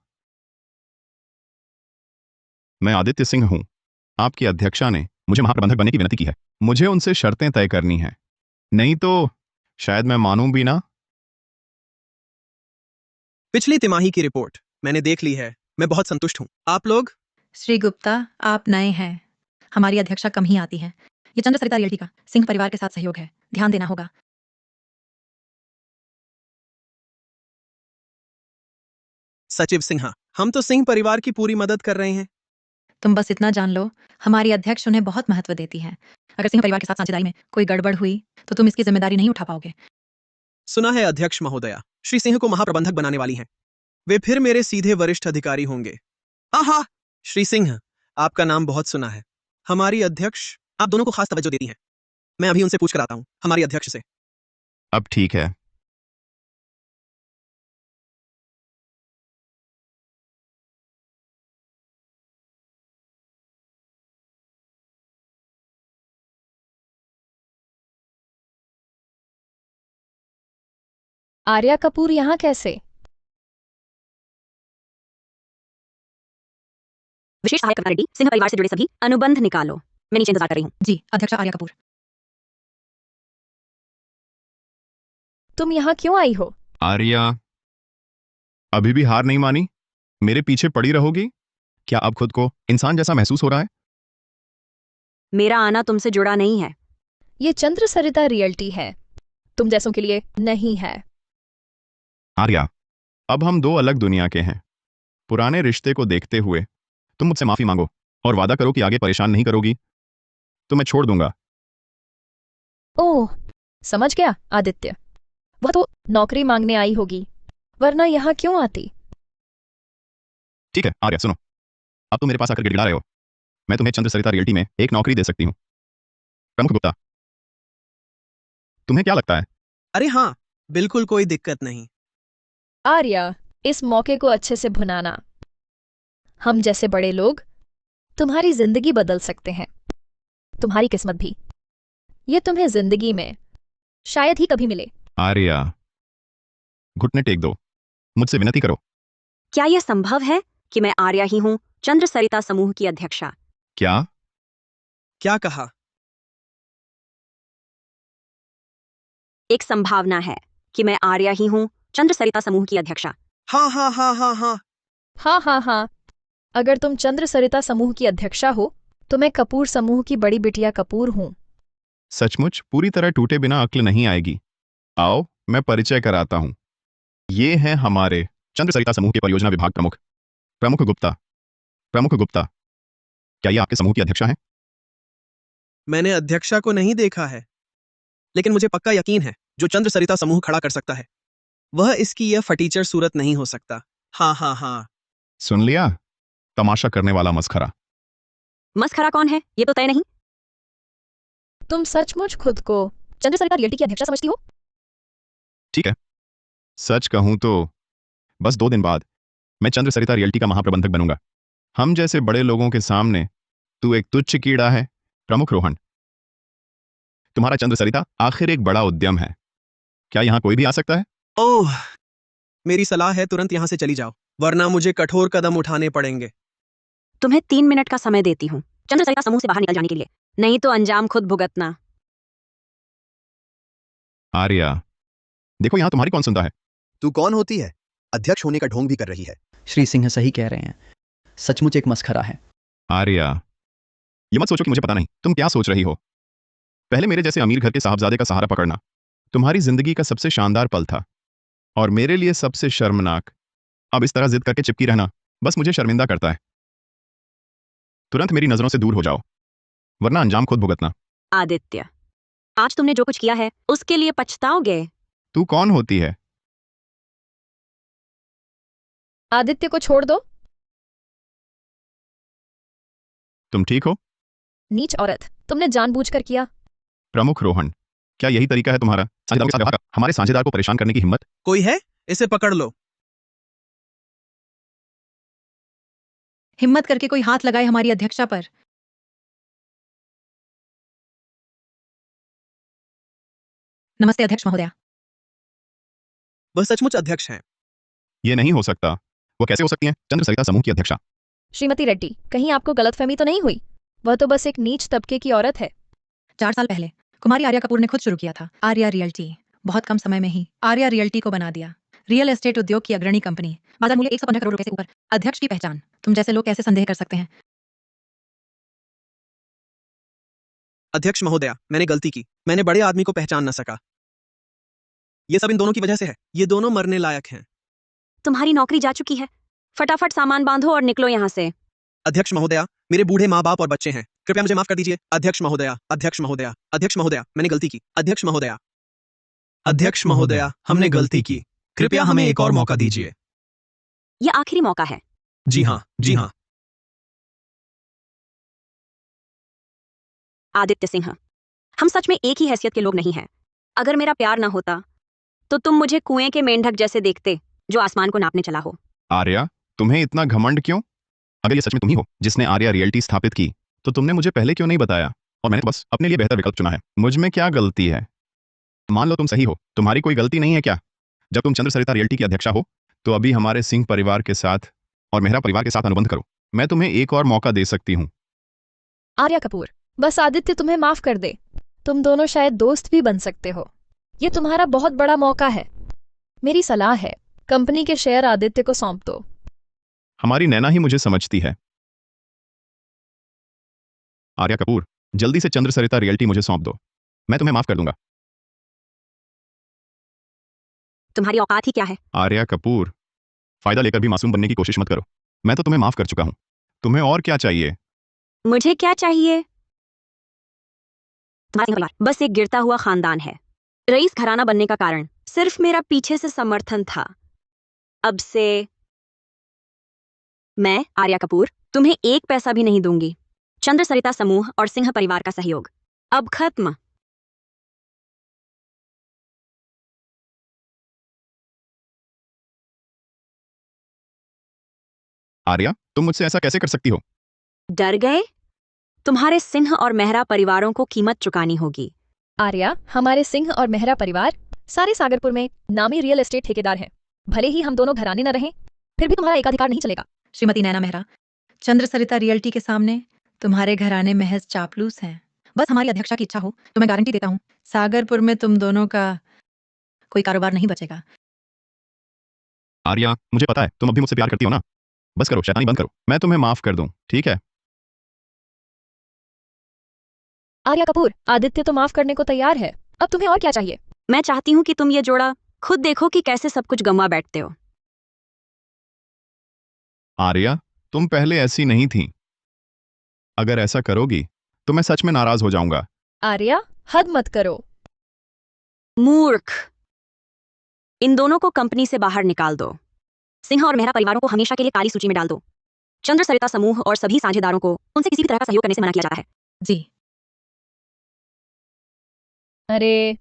मैं आदित्य सिंह हूं। आपकी अध्यक्षा ने मुझे महाप्रबंधक बनने की विनती की है। मुझे उनसे शर्तें तय करनी है, नहीं तो शायद मैं मानूं भी ना। पिछली तिमाही की रिपोर्ट मैंने देख ली है। मैं बहुत संतुष्ट हूँ। आप लोग? श्री गुप्ता, आप नए हैं, हमारी अध्यक्षा कम ही आती हैं। ये चंद्रसरिता रियल्टी का सिंह परिवार के साथ सहयोग है, ध्यान देना होगा। सचिव सिन्हा, हम तो सिंह परिवार की पूरी मदद कर रहे हैं। तुम बस इतना जान लो, हमारी अध्यक्ष उन्हें बहुत महत्व देती है। अगर सिंह परिवार के साथ साझेदारी में कोई गड़बड़ हुई तो तुम इसकी जिम्मेदारी नहीं उठा पाओगे। सुना है अध्यक्ष महोदया श्री सिंह को महाप्रबंधक बनाने वाली हैं। वे फिर मेरे सीधे वरिष्ठ अधिकारी होंगे। आहा, श्री सिंह, आपका नाम बहुत सुना है। हमारी अध्यक्ष आप दोनों को खास तवज्जो देती हैं। मैं अभी उनसे पूछ कर आता हूँ, हमारी अध्यक्ष से। अब ठीक है। आर्या कपूर यहाँ कैसे? विशेष सहायक कविता रेड्डी, सिंह परिवार से जुड़े सभी अनुबंध निकालो। मैं नीचे इंतजार कर रही हूँ। जी अध्यक्षा आर्या कपूर। तुम यहाँ क्यों आई हो? आर्या, अभी भी हार नहीं मानी? मेरे पीछे पड़ी रहोगी? क्या अब खुद को इंसान जैसा महसूस हो रहा है? मेरा आना तुमसे जुड़ा नहीं है। ये चंद्र सरिता रियल्टी है, तुम जैसों के लिए नहीं है। आर्या, अब हम दो अलग दुनिया के हैं। पुराने रिश्ते को देखते हुए तुम मुझसे माफी मांगो और वादा करो कि आगे परेशान नहीं करोगी, तो मैं छोड़ दूंगा। ओह, समझ गया आदित्य। वह तो नौकरी मांगने आई होगी, वरना यहाँ क्यों आती? ठीक है आर्या, सुनो, अब तुम मेरे पास आकर गिड़गिड़ा रहे हो। मैं तुम्हें चंद्र सरिता रियल्टी में एक नौकरी दे सकती हूँ। प्रमुख गुप्ता, तुम्हें क्या लगता है? अरे हाँ, बिल्कुल कोई दिक्कत नहीं। आर्या, इस मौके को अच्छे से भुनाना। हम जैसे बड़े लोग तुम्हारी जिंदगी बदल सकते हैं, तुम्हारी किस्मत भी। ये तुम्हें जिंदगी में शायद ही कभी मिले। आर्या, घुटने टेक दो, मुझसे विनती करो। क्या यह संभव है कि मैं आर्या ही हूँ, चंद्र सरिता समूह की अध्यक्षा? क्या? क्या कहा? एक संभावना है कि मैं आर्या ही हूँ, चंद्र सरिता समूह की अध्यक्षा। हाँ हाँ हाँ हाँ हाँ। हाँ हाँ हाँ, अगर तुम चंद्र सरिता समूह की अध्यक्षा हो तो मैं कपूर समूह की बड़ी बिटिया कपूर हूँ। सचमुच पूरी तरह टूटे बिना अक्ल नहीं आएगी। आओ मैं परिचय कराता हूँ। ये हैं हमारे चंद्र सरिता समूह के परियोजना विभाग प्रमुख, प्रमुख गुप्ता। प्रमुख गुप्ता, क्या ये आपके समूह की अध्यक्षा हैं? मैंने अध्यक्षा को नहीं देखा है, लेकिन मुझे पक्का यकीन है जो चंद्र सरिता समूह खड़ा कर सकता है वह इसकी यह फटीचर सूरत नहीं हो सकता। हाँ हाँ हाँ। सुन लिया, तमाशा करने वाला मस्खरा। मस्खरा कौन है ये तो तय नहीं। तुम सचमुच खुद को चंद्र सरिता रियल्टी की अध्यक्षा समझती हो? ठीक है, सच कहूं तो बस 2 दिन बाद मैं चंद्र सरिता रियल्टी का महाप्रबंधक बनूंगा। हम जैसे बड़े लोगों के सामने तू एक तुच्छ कीड़ा है। प्रमुख रोहन, तुम्हारा चंद्र सरिता आखिर एक बड़ा उद्यम है। क्या यहां कोई भी आ सकता है? ओह, मेरी सलाह है तुरंत यहां से चली जाओ, वरना मुझे कठोर कदम उठाने पड़ेंगे। तुम्हें 3 मिनट का समय देती हूँ चंद्र सरिता समूह से बाहर निकल जाने के लिए, नहीं तो अंजाम खुद भुगतना। आर्या, देखो यहां तुम्हारी कौन सुनता है। तू कौन होती है? अध्यक्ष होने का ढोंग भी कर रही है। श्री सिंह सही कह रहे हैं, सचमुच एक मस्खरा है। आर्या, ये मत सोचो कि मुझे पता नहीं तुम क्या सोच रही हो। पहले मेरे जैसे अमीर घर के साहबजादे का सहारा पकड़ना तुम्हारी जिंदगी का सबसे शानदार पल था, और मेरे लिए सबसे शर्मनाक। अब इस तरह जिद करके चिपकी रहना बस मुझे शर्मिंदा करता है। तुरंत मेरी नजरों से दूर हो जाओ, वरना अंजाम खुद भुगतना। आदित्य, आज तुमने जो कुछ किया है उसके लिए पछताओगे। तू कौन होती है? आदित्य को छोड़ दो। तुम ठीक हो? नीच औरत, तुमने जानबूझकर किया। प्रमुख रोहन, क्या यही तरीका है तुम्हारा साझेदारों के साथ व्यवहार का? हमारे साझेदार को परेशान करने की हिम्मत? कोई है? इसे पकड़ लो। हिम्मत करके कोई हाथ लगाए हमारी अध्यक्षा पर। नमस्ते अध्यक्ष महोदया। वह सचमुच अध्यक्ष हैं। ये नहीं हो सकता। वो कैसे हो सकती हैं चंद्र सरिता समूह की अध्यक्षा? श्रीमती रेड्डी, कहीं आपको गलतफहमी तो नहीं हुई? वह तो बस एक नीच तबके की औरत है। 4 साल पहले कुमारी आर्या कपूर ने खुद शुरू किया था आर्या रियल्टी। बहुत कम समय में ही आर्या रियल्टी को बना दिया रियल एस्टेट उद्योग की अग्रणी कंपनी। बाजार मूल्य 115 करोड़ रुपए से ऊपर। अध्यक्ष की पहचान, तुम जैसे लोग कैसे संदेह कर सकते हैं? अध्यक्ष महोदया, मैंने गलती की। मैंने बड़े आदमी को पहचान न सका। ये सब इन दोनों की वजह से है। ये दोनों मरने लायक हैं। तुम्हारी नौकरी जा चुकी है, फटाफट सामान बांधो और निकलो यहाँ से। अध्यक्ष महोदया, मेरे बूढ़े माँ बाप और बच्चे हैं, कृपया मुझे माफ कर दीजिए। अध्यक्ष महोदया, अध्यक्ष महोदया, अध्यक्ष महोदया, मैंने गलती की। अध्यक्ष महोदया, अध्यक्ष महोदया, हमने गलती की। कृपया हमें एक और मौका दीजिए। यह आखिरी मौका है। जी हाँ, जी हाँ। आदित्य सिंह, हम सच में एक ही हैसियत के लोग नहीं हैं। अगर मेरा प्यार ना होता तो तुम मुझे कुएं के मेंढक जैसे देखते जो आसमान को नापने चला हो। आर्या, तुम्हें इतना घमंड क्यों? अगर ये सच में तुम ही हो जिसने आर्या रियल्टी स्थापित की, तो तुमने मुझे पहले क्यों नहीं बताया? और मैंने तो बस अपने लिए बेहतर विकल्प चुना है। मुझ में क्या गलती है? मान लो तुम सही हो, तुम्हारी कोई गलती नहीं है क्या? जब तुम चंद्र सरिता रियल्टी की अध्यक्षा हो तो अभी हमारे सिंह परिवार के साथ और मेहरा परिवार के साथ अनुबंध करो। मैं तुम्हें एक और मौका दे सकती हूँ। आर्या कपूर, बस आदित्य तुम्हें माफ कर दे। तुम दोनों शायद दोस्त भी बन सकते हो। ये तुम्हारा बहुत बड़ा मौका है। मेरी सलाह है, कंपनी के शेयर आदित्य को सौंप दो। हमारी नैना ही मुझे समझती है। आर्या कपूर, जल्दी से चंद्र सरिता रियल्टी मुझे सौंप दो। मैं तुम्हें माफ कर दूंगा। तुम्हारी औकात ही क्या है? आर्या कपूर, फायदा लेकर भी मासूम बनने की कोशिश मत करो। मैं तो तुम्हें माफ कर चुका हूं। तुम्हें और क्या चाहिए? मुझे क्या चाहिए? तुम्हारा सिंह परिवार बस एक गिरता हुआ खानदान है। रईस घराना बनने का कारण सिर्फ मेरा पीछे से समर्थन था। अब से मैं, आर्या कपूर, तुम्हें एक पैसा भी नहीं दूंगी। चंद्र सरिता समूह और सिंह परिवार का सहयोग अब खत्म। आर्या, तुम मुझसे ऐसा कैसे कर सकती हो? डर गए? तुम्हारे सिंह और मेहरा परिवारों को कीमत चुकानी होगी। आर्या, हमारे सिंह और मेहरा परिवार सारे सागरपुर में नामी रियल एस्टेट ठेकेदार हैं। भले ही हम दोनों घराने न रहें, फिर भी तुम्हारा एकाधिकार नहीं चलेगा। श्रीमती नैना मेहरा, चंद्र सरिता रियल्टी के सामने तुम्हारे घराने महज चापलूस हैं। बस हमारी अध्यक्षा की इच्छा हो तो मैं गारंटी देता हूँ, सागरपुर में तुम दोनों का कोई कारोबार नहीं बचेगा। आर्या, मुझे पता है तुम अभी मुझसे प्यार करती हो ना। बस करो, शैतानी बंद करो। मैं तुम्हें माफ कर दूं, ठीक है? आर्या कपूर, आदित्य तो माफ करने को तैयार है। अब तुम्हें और क्या चाहिए? मैं चाहती हूँ कि तुम ये जोड़ा खुद देखो कि कैसे सब कुछ गंवा बैठते हो। आर्या, तुम पहले ऐसी नहीं थी। अगर ऐसा करोगी तो मैं सच में नाराज हो जाऊंगा। आर्या, हद मत करो। मूर्ख! इन दोनों को कंपनी से बाहर निकाल दो। सिंह और मेहरा परिवारों को हमेशा के लिए काली सूची में डाल दो। चंद्र सरिता समूह और सभी साझेदारों को उनसे किसी भी तरह का सहयोग करने से मना किया जाता है। जी। अरे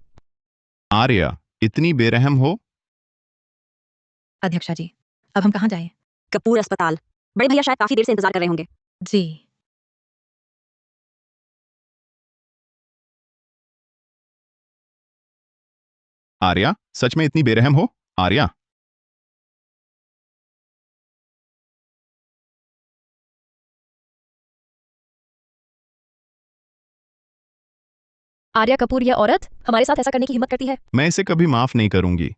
आर्या, इतनी बेरहम हो? अध्यक्षा जी, अब हम कहाँ जाएं? कपूर अस्पताल। बड़े भैया शायद काफी देर से इंतजार कर रहे होंगे। जी। आर्या, सच में इतनी बेरहम हो? आर्या, आर्या कपूर, यह औरत हमारे साथ ऐसा करने की हिम्मत करती है। मैं इसे कभी माफ नहीं करूंगी।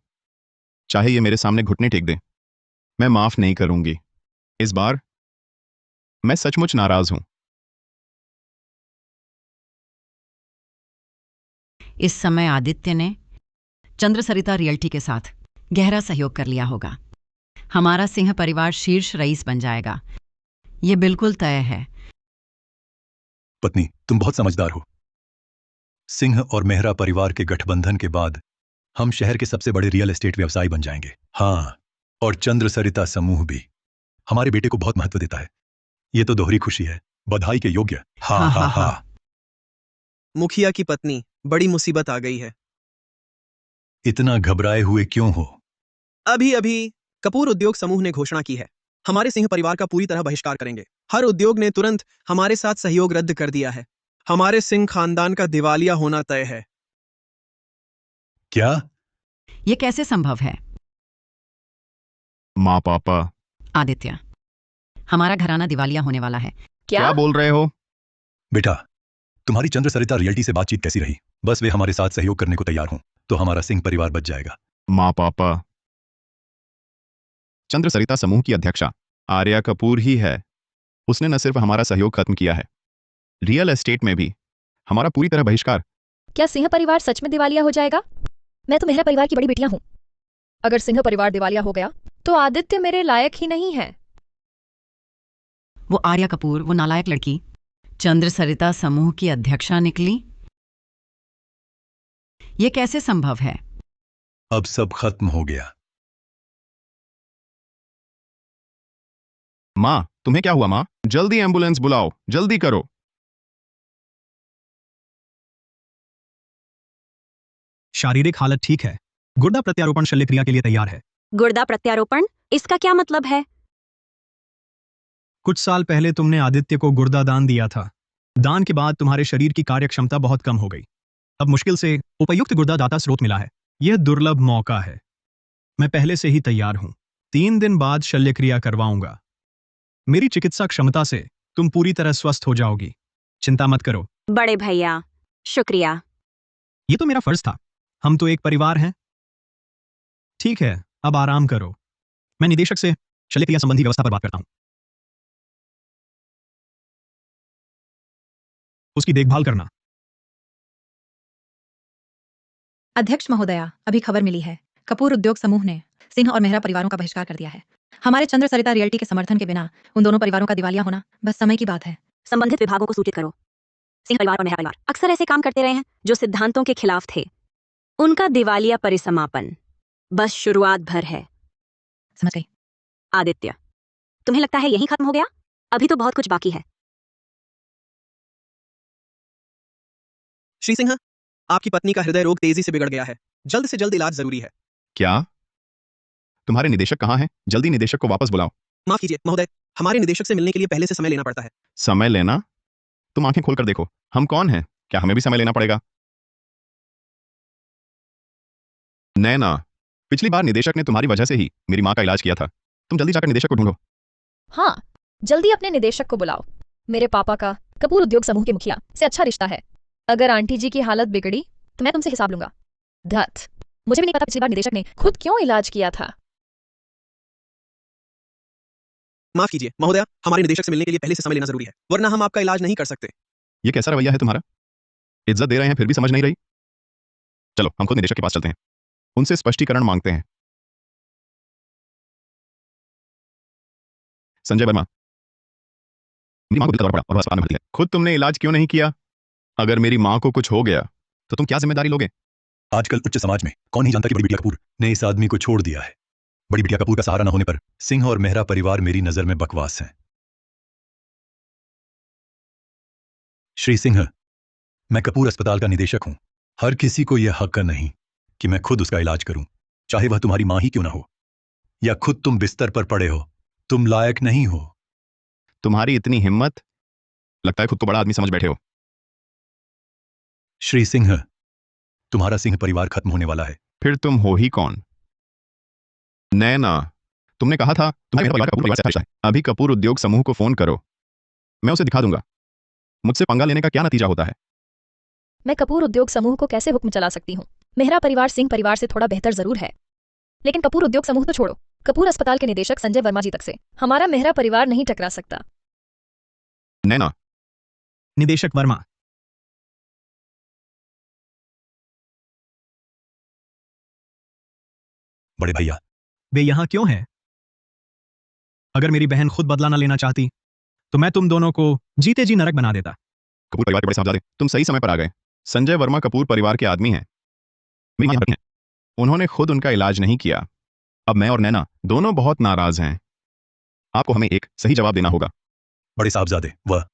चाहे ये मेरे सामने घुटने टेक दे, मैं माफ नहीं करूंगी। इस बार मैं सचमुच नाराज हूं। इस समय आदित्य ने चंद्र सरिता रियल्टी के साथ गहरा सहयोग कर लिया होगा। हमारा सिंह परिवार शीर्ष रईस बन जाएगा, ये बिल्कुल तय है। पत्नी, तुम बहुत समझदार हो। सिंह और मेहरा परिवार के गठबंधन के बाद हम शहर के सबसे बड़े रियल एस्टेट व्यवसायी बन जाएंगे। हाँ, और चंद्र सरिता समूह भी हमारे बेटे को बहुत महत्व देता है। ये तो दोहरी खुशी है, बधाई के योग्य। हाँ हाँ, हाँ हाँ, हाँ। मुखिया की पत्नी, बड़ी मुसीबत आ गई है। इतना घबराए हुए क्यों हो? अभी अभी कपूर उद्योग समूह ने घोषणा की है, हमारे सिंह परिवार का पूरी तरह बहिष्कार करेंगे। हर उद्योग ने तुरंत हमारे साथ सहयोग रद्द कर दिया है। हमारे सिंह खानदान का दिवालिया होना तय है। क्या? ये कैसे संभव है? माँ पापा, आदित्य, हमारा घराना दिवालिया होने वाला है। क्या बोल रहे हो? बेटा, तुम्हारी चंद्र सरिता रियल्टी से बातचीत कैसी रही? बस वे हमारे साथ सहयोग करने को तैयार हों तो हमारा सिंह परिवार बच जाएगा। माँ पापा, चंद्र सरिता समूह की अध्यक्षा आर्या कपूर ही है। उसने न सिर्फ हमारा सहयोग खत्म किया है, रियल एस्टेट में भी हमारा पूरी तरह बहिष्कार। क्या सिंह परिवार सच में दिवालिया हो जाएगा? मैं तो मेहरा परिवार की बड़ी बेटियां हूं। अगर सिंह परिवार दिवालिया हो गया तो आदित्य मेरे लायक ही नहीं है। वो आर्या कपूर, वो नालायक लड़की, चंद्र सरिता समूह की अध्यक्षा निकली। ये कैसे संभव है? अब सब खत्म हो गया। माँ, तुम्हें क्या हुआ? माँ, जल्दी एम्बुलेंस बुलाओ, जल्दी करो। शारीरिक हालत ठीक है। गुर्दा प्रत्यारोपण शल्यक्रिया के लिए तैयार है। गुर्दा प्रत्यारोपण? इसका क्या मतलब है? कुछ साल पहले तुमने आदित्य को गुर्दा दान दिया था। दान के बाद तुम्हारे शरीर की कार्यक्षमता बहुत कम हो गई। अब मुश्किल से उपयुक्त गुर्दा दाता स्रोत मिला है। यह दुर्लभ मौका है। मैं पहले से ही तैयार हूं। 3 दिन बाद शल्यक्रिया करवाऊंगा। मेरी चिकित्सा क्षमता से तुम पूरी तरह स्वस्थ हो जाओगी। चिंता मत करो। बड़े भैया, शुक्रिया। ये तो मेरा फर्ज था। हम तो एक परिवार हैं। ठीक है, अब आराम करो। मैं निदेशक से शल्यक्रिया संबंधी व्यवस्था पर बात करता हूं। उसकी देखभाल करना। अध्यक्ष महोदया, अभी खबर मिली है, कपूर उद्योग समूह ने सिंह और मेहरा परिवारों का बहिष्कार कर दिया है। हमारे चंद्र सरिता रियल्टी के समर्थन के बिना उन दोनों परिवारों का दिवालिया होना बस समय की बात है। संबंधित विभागों को सूचित करो। सिंह परिवार और मेहरा परिवार अक्सर ऐसे काम करते रहे हैं जो सिद्धांतों के खिलाफ थे। उनका दिवालिया परिसमापन बस शुरुआत भर है। समझ गई। आदित्य, तुम्हें लगता है यहीं खत्म हो गया? अभी तो बहुत कुछ बाकी है। श्री सिंह, आपकी पत्नी का हृदय रोग तेजी से बिगड़ गया है। जल्द से जल्द इलाज जरूरी है। क्या? तुम्हारे निदेशक कहाँ हैं? जल्दी निदेशक को वापस बुलाओ। माफ कीजिए महोदय, हमारे निदेशक से मिलने के लिए पहले से समय लेना पड़ता है। समय लेना? तुम आंखें खोलकर देखो, हम कौन हैं? क्या हमें भी समय लेना पड़ेगा? नैना, पिछली बार निदेशक ने तुम्हारी वजह से ही मेरी माँ का इलाज किया था। तुम जल्दी जाकर निदेशक को ढूंढो। हाँ, जल्दी अपने निदेशक को बुलाओ। मेरे पापा का कपूर उद्योग समूह के मुखिया से अच्छा रिश्ता है। अगर आंटी जी की हालत बिगड़ी तो मैं तुमसे हिसाब लूंगा। धत, मुझे भी नहीं पता पिछली बार निदेशक ने खुद क्यों इलाज किया था। माफ कीजिए महोदया, हमारे निदेशक से मिलने के लिए पहले से समय लेना जरूरी है, वरना हम आपका इलाज नहीं कर सकते। ये कैसा रवैया है तुम्हारा? इज्जत दे रहे हैं फिर भी समझ नहीं रही। चलो हम खुद निदेशक के पास चलते हैं, उनसे स्पष्टीकरण मांगते हैं। संजय वर्मा, मेरी मां को दिल का दौरा पड़ा और वह अस्पताल में भर्ती है। खुद तुमने इलाज क्यों नहीं किया? अगर मेरी मां को कुछ हो गया तो तुम क्या जिम्मेदारी लोगे? आजकल उच्च समाज में कौन ही जानता कि बड़ी बिटिया कपूर ने इस आदमी को छोड़ दिया है। बड़ी बिटिया कपूर का सहारा न होने पर सिंह और मेहरा परिवार मेरी नजर में बकवास हैं। श्री सिंह, मैं कपूर अस्पताल का निदेशक हूं। हर किसी को यह हक नहीं कि मैं खुद उसका इलाज करूं, चाहे वह तुम्हारी मां ही क्यों ना हो या खुद तुम बिस्तर पर पड़े हो। तुम लायक नहीं हो। तुम्हारी इतनी हिम्मत? लगता है खुद को बड़ा आदमी समझ बैठे हो। श्री सिंह, तुम्हारा सिंह परिवार खत्म होने वाला है। फिर तुम हो ही कौन? नैना, तुमने कहा था तुम्हारे परिवार का कपूर परिवार से अच्छा रिश्ता है। अभी कपूर उद्योग समूह को फोन करो, मैं उसे दिखा दूंगा मुझसे पंगा लेने का क्या नतीजा होता है। मैं कपूर उद्योग समूह को कैसे हुक्म चला सकती हूँ? मेहरा परिवार सिंह परिवार से थोड़ा बेहतर जरूर है, लेकिन कपूर उद्योग समूह तो छोड़ो, कपूर अस्पताल के निदेशक संजय वर्मा जी तक से हमारा मेहरा परिवार नहीं टकरा सकता। नैना, निदेशक वर्मा, बड़े भैया, वे यहां क्यों हैं? अगर मेरी बहन खुद बदला न लेना चाहती तो मैं तुम दोनों को जीते जी नरक बना देता। कपूर परिवार के बड़े साहबजादे, तुम सही समय पर आ गए। संजय वर्मा कपूर परिवार के आदमी हैं। मेरी मां यहाँ भर्ती हैं। उन्होंने खुद उनका इलाज नहीं किया। अब मैं और नैना दोनों बहुत नाराज हैं। आपको हमें एक सही जवाब देना होगा। बड़े साहबजादे, वह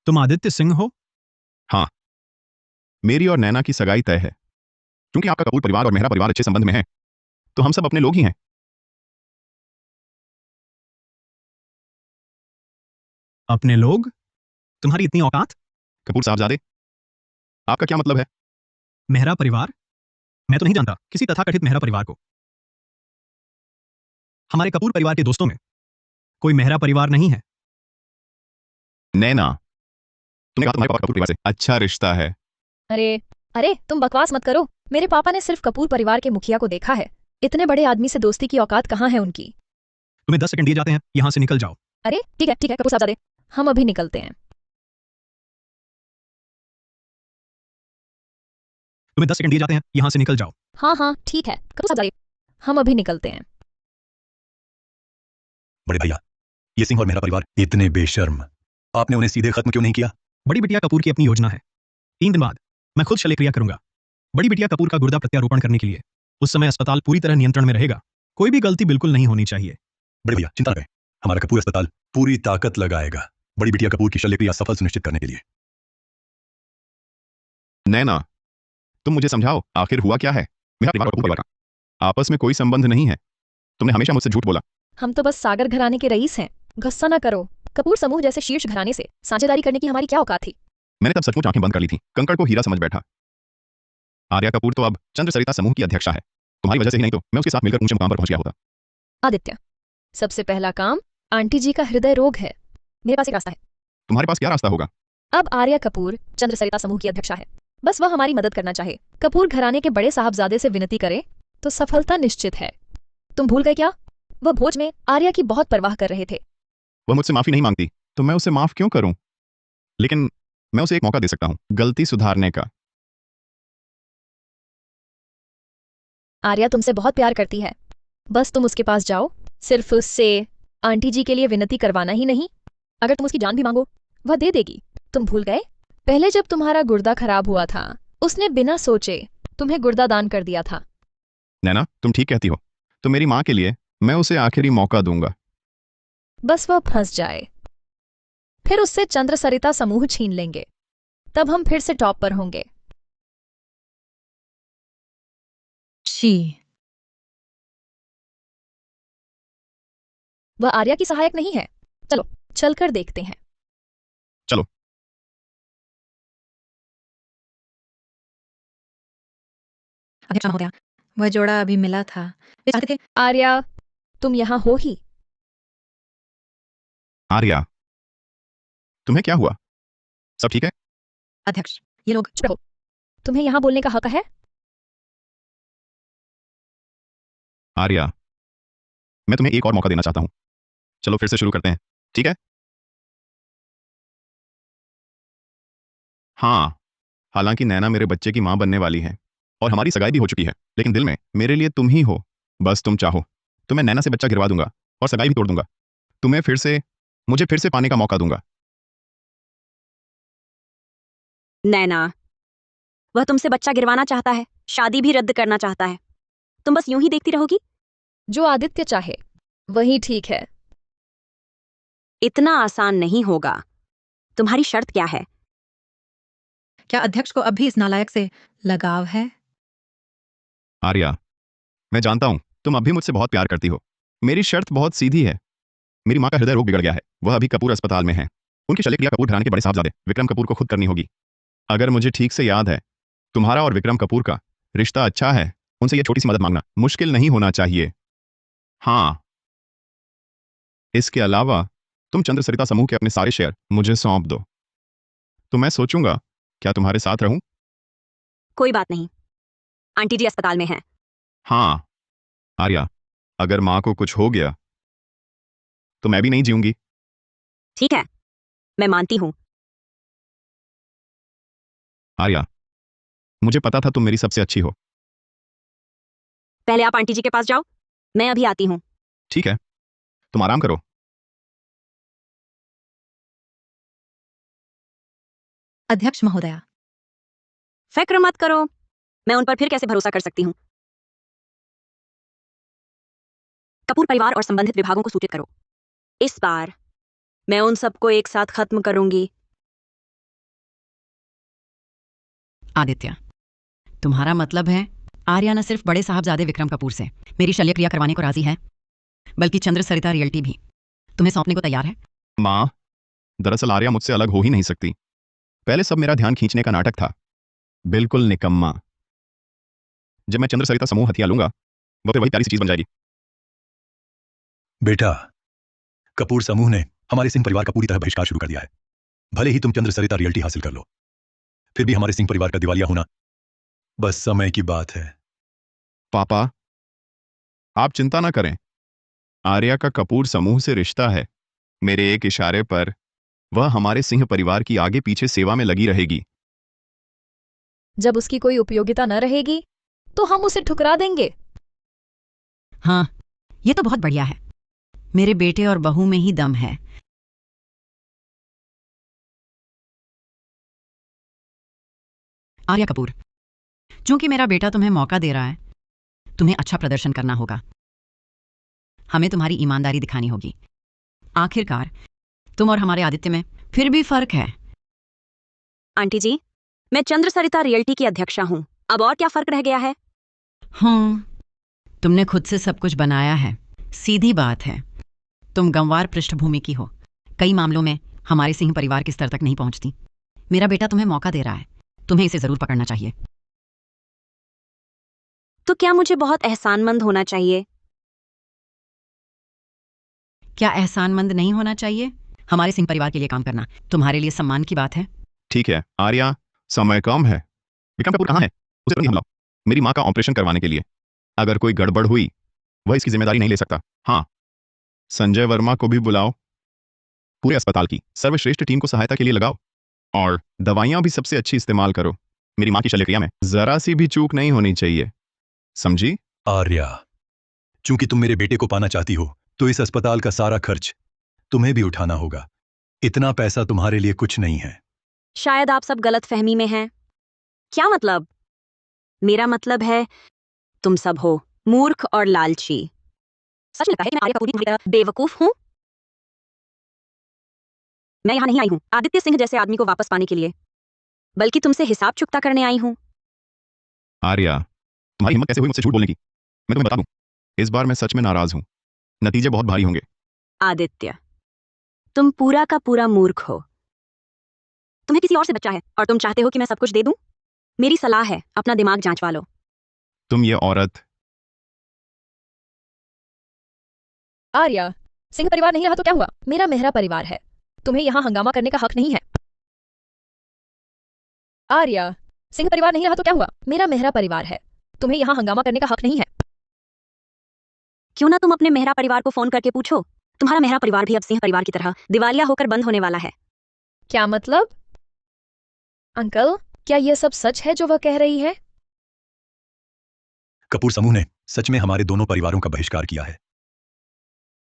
तुम आदित्य सिंह हो? हाँ, मेरी और नैना की सगाई तय है। क्योंकि आपका कपूर परिवार और मेहरा परिवार अच्छे संबंध में है, तो हम सब अपने लोग ही हैं। अपने लोग? तुम्हारी इतनी औकात? कपूर साहबजादे, आपका क्या मतलब है? मेहरा परिवार? मैं तो नहीं जानता किसी तथाकथित मेहरा परिवार को। हमारे कपूर परिवार के दोस्तों में कोई मेहरा परिवार नहीं है। नैना, तुमने कहा तुम्हारे पापा कपूर परिवार से अच्छा रिश्ता है। अरे तुम बकवास मत करो। मेरे पापा ने सिर्फ कपूर परिवार के मुखिया को देखा है। इतने बड़े आदमी से दोस्ती की औकात कहाँ है उनकी? तुम्हें 10 सेकंड दिए जाते हैं, यहां से निकल जाओ। अरे ठीक है कपूर साहबजादे, हम अभी निकलते हैं। तुम्हें 10 सेकंड दिए जाते हैं, यहां से निकल जाओ। हाँ ठीक है कपूर साहबजादे, हम अभी निकलते हैं। बड़े भैया, ये सिंह और मेरा परिवार इतने बेशर्म, आपने उन्हें सीधे खत्म क्यों नहीं किया? बड़ी बिटिया कपूर की अपनी योजना है। 3 दिन बाद मैं खुद शल्यक्रिया करूंगा बड़ी बिटिया कपूर का गुर्दा प्रत्यारोपण करने के लिए। उस समय अस्पताल पूरी तरह नियंत्रण में रहेगा। कोई भी गलती बिल्कुल नहीं होनी चाहिए। बड़े भैया, चिंता न करें, हमारा कपूर अस्पताल पूरी ताकत लगाएगा बड़ी बिटिया कपूर की शल्यक्रिया सफल सुनिश्चित करने के लिए। नैना, तुम मुझे समझाओ, आखिर हुआ क्या है? मेरा परिवार और कपूर परिवार का आपस में कोई संबंध नहीं है। तुमने हमेशा मुझसे झूठ बोला। हम तो बस सागर घराने के रईस हैं। गुस्सा ना करो। कपूर समूह जैसे शीर्ष घराने से साझेदारी करने की हमारी क्या औकात थी? मैंने तब सचमुच आंखें बंद कर ली थी। कंकड़ को हीरा समझ बैठा। आर्या कपूर तो अब चंद्र सरिता समूह की अध्यक्षा है। तुम्हारी वजह से ही नहीं तो मैं उसके साथ मिलकर ऊंचे मुकाम पर पहुंच गया होता। आदित्य, सबसे पहला काम, आंटी जी का हृदय रोग है। मेरे पास एक रास्ता है। तुम्हारे पास क्या रास्ता होगा? अब आर्या कपूर चंद्र सरिता समूह की अध्यक्षा है। बस वह हमारी मदद करना चाहे, कपूर घराने के बड़े साहबजादे से विनती करे तो सफलता निश्चित है। तुम भूल गए क्या? वह भोज में आर्या की बहुत परवाह कर रहे थे। वह मुझसे माफी नहीं मांगती तो मैं उसे माफ क्यों करूं? लेकिन मैं उसे एक मौका दे सकता हूं गलती सुधारने का। आर्या तुमसे बहुत प्यार करती है, बस तुम उसके पास जाओ, सिर्फ उससे आंटी जी के लिए विनती करवाना ही नहीं, अगर तुम उसकी जान भी मांगो वह दे देगी। तुम भूल गए? पहले जब तुम्हारा गुर्दा खराब हुआ था, उसने बिना सोचे तुम्हें गुर्दा दान कर दिया था। नैना, तुम ठीक कहती हो। तो मेरी माँ के लिए मैं उसे आखिरी मौका दूंगा। बस वह फंस जाए, फिर उससे चंद्र सरिता समूह छीन लेंगे, तब हम फिर से टॉप पर होंगे। शी। वह आर्या की सहायक नहीं है। चलो चलकर देखते हैं। चलो। अध्यक्ष महोदया, वह जोड़ा अभी मिला था। वे चाहते थे। आर्या, तुम यहाँ हो ही? आर्या, तुम्हें क्या हुआ? सब ठीक है? अध्यक्ष, ये लोग। चुप रहो, तुम्हें यहाँ बोलने का हक है। आर्या, मैं तुम्हें एक और मौका देना चाहता हूं। चलो फिर से शुरू करते हैं, ठीक है? हाँ, हालांकि नैना मेरे बच्चे की मां बनने वाली है और हमारी सगाई भी हो चुकी है, लेकिन दिल में मेरे लिए तुम ही हो। बस तुम चाहो तो मैं नैना से बच्चा गिरवा दूंगा और सगाई भी तोड़ दूंगा। मुझे फिर से पाने का मौका दूंगा। नैना, वह तुमसे बच्चा गिरवाना चाहता है, शादी भी रद्द करना चाहता है। तुम बस यूं ही देखती रहोगी? जो आदित्य चाहे वही ठीक है। इतना आसान नहीं होगा। तुम्हारी शर्त क्या है? क्या अध्यक्ष को अब भी इस नालायक से लगाव है? आर्या, मैं जानता हूं तुम अब भी मुझसे बहुत प्यार करती हो। मेरी शर्त बहुत सीधी है। मेरी माँ का हृदय रोग बिगड़ गया है, वह अभी कपूर अस्पताल में है। उनकी शल्यक्रिया कपूर घराने के बड़े साहबजादे विक्रम कपूर को खुद करनी होगी। अगर मुझे ठीक से याद है, तुम्हारा और विक्रम कपूर का रिश्ता अच्छा है। उनसे यह छोटी सी मदद मांगना मुश्किल नहीं होना चाहिए। हाँ, इसके अलावा तुम चंद्र सरिता समूह के अपने सारे शेयर मुझे सौंप दो, तो मैं सोचूंगा क्या तुम्हारे साथ रहूं। कोई बात नहीं, आंटी जी अस्पताल में हैं। हाँ आर्या, अगर माँ को कुछ हो गया तो मैं भी नहीं जीऊंगी। ठीक है, मैं मानती हूं। आर्या, मुझे पता था तुम मेरी सबसे अच्छी हो। पहले आप आंटी जी के पास जाओ, मैं अभी आती हूं। ठीक है, तुम आराम करो। अध्यक्ष महोदया, फिक्र मत करो, मैं उन पर फिर कैसे भरोसा कर सकती हूं। कपूर परिवार और संबंधित विभागों को सूचित करो। इस बार मैं उन सबको एक साथ खत्म करूंगी। आदित्य, तुम्हारा मतलब है आर्या न सिर्फ बड़े साहबजादे विक्रम कपूर से मेरी शल्यक्रिया करवाने को राजी है, बल्कि चंद्र सरिता रियल्टी भी तुम्हें सौंपने को तैयार है? माँ, दरअसल आर्या मुझसे अलग हो ही नहीं सकती। पहले सब मेरा ध्यान खींचने का नाटक था, बिल्कुल निकम्मा। जब मैं चंद्र सरिता समूह हथिया लूंगा, वो फिर वही प्यारी सी चीज बन जाएगी। बेटा, कपूर समूह ने हमारे सिंह परिवार का पूरी तरह बहिष्कार शुरू कर दिया है। भले ही तुम चंद्र सरिता रियल्टी हासिल कर लो, फिर भी हमारे सिंह परिवार का दिवालिया होना बस समय की बात है। पापा, आप चिंता ना करें। आर्या का कपूर समूह से रिश्ता है। मेरे एक इशारे पर वह हमारे सिंह परिवार की आगे पीछे सेवा में लगी रहेगी। जब उसकी कोई उपयोगिता न रहेगी तो हम उसे ठुकरा देंगे। हाँ, ये तो बहुत बढ़िया है। मेरे बेटे और बहू में ही दम है। आर्या कपूर, चूंकि मेरा बेटा तुम्हें मौका दे रहा है, तुम्हें अच्छा प्रदर्शन करना होगा। हमें तुम्हारी ईमानदारी दिखानी होगी। आखिरकार तुम और हमारे आदित्य में फिर भी फर्क है। आंटी जी, मैं चंद्र सरिता रियल्टी की अध्यक्षा हूं। अब और क्या फर्क रह गया है? हाँ, तुमने खुद से सब कुछ बनाया है। सीधी बात है, तुम गंवार पृष्ठभूमि की हो। कई मामलों में हमारे सिंह परिवार के स्तर तक नहीं पहुंचती। मेरा बेटा तुम्हें मौका दे रहा है, तुम्हें इसे जरूर पकड़ना चाहिए। तो क्या मुझे बहुत एहसानमंद होना चाहिए? क्या एहसानमंद नहीं होना चाहिए? हमारे सिंह परिवार के लिए काम करना तुम्हारे लिए सम्मान की बात है। ठीक है आर्या, समय कम है। विक्रम कपूर कहाँ है? उसे तुरंत हमला मेरी माँ का ऑपरेशन करवाने के लिए। अगर कोई गड़बड़ हुई वह इसकी जिम्मेदारी नहीं ले सकता। हाँ, संजय वर्मा को भी बुलाओ। पूरे अस्पताल की सर्वश्रेष्ठ टीम को सहायता के लिए लगाओ और दवाइयां भी सबसे अच्छी इस्तेमाल करो। मेरी माँ की शल्यक्रिया में जरा सी भी चूक नहीं होनी चाहिए, समझी? आर्या, चूंकि तुम मेरे बेटे को पाना चाहती हो तो इस अस्पताल का सारा खर्च तुम्हें भी उठाना होगा। इतना पैसा तुम्हारे लिए कुछ नहीं है। शायद आप सब गलत फहमी में हैं। क्या मतलब? मेरा मतलब है तुम सब हो मूर्ख और लालची। सच लगता है कि मैं आर्या कपूर की तुम्हारी तरह बेवकूफ हूं? मैं यहां नहीं आई हूं आदित्य सिंह जैसे आदमी को वापस पाने के लिए, बल्कि तुमसे हिसाब चुकता करने आई हूं। आर्या, तुम्हारी हिम्मत कैसे हुई मुझसे झूठ बोलने की? मैं तुम्हें बता दूं, इस बार मैं सच में नाराज हूं। नतीजे बहुत भारी होंगे। आदित्य, तुम पूरा का पूरा मूर्ख हो। तुम्हें किसी और से बच्चा है और तुम चाहते हो कि मैं सब कुछ दे दूं? मेरी सलाह है, अपना दिमाग जांचवा लो। तुम ये औरत। आर्या, सिंह परिवार नहीं रहा तो क्या हुआ? मेरा मेहरा परिवार है। तुम्हें यहाँ हंगामा करने का हक नहीं है। आर्या, सिंह परिवार नहीं रहा तो क्या हुआ? मेरा मेहरा परिवार है। तुम्हें यहाँ हंगामा करने का हक नहीं है। क्यों ना तुम अपने मेहरा परिवार को फोन करके पूछो। तुम्हारा मेहरा परिवार भी अब सिंह परिवार की तरह दिवालिया होकर बंद होने वाला है। क्या मतलब? अंकल, क्या यह सब सच है जो वह कह रही है? कपूर समूह ने सच में हमारे दोनों परिवारों का बहिष्कार किया है।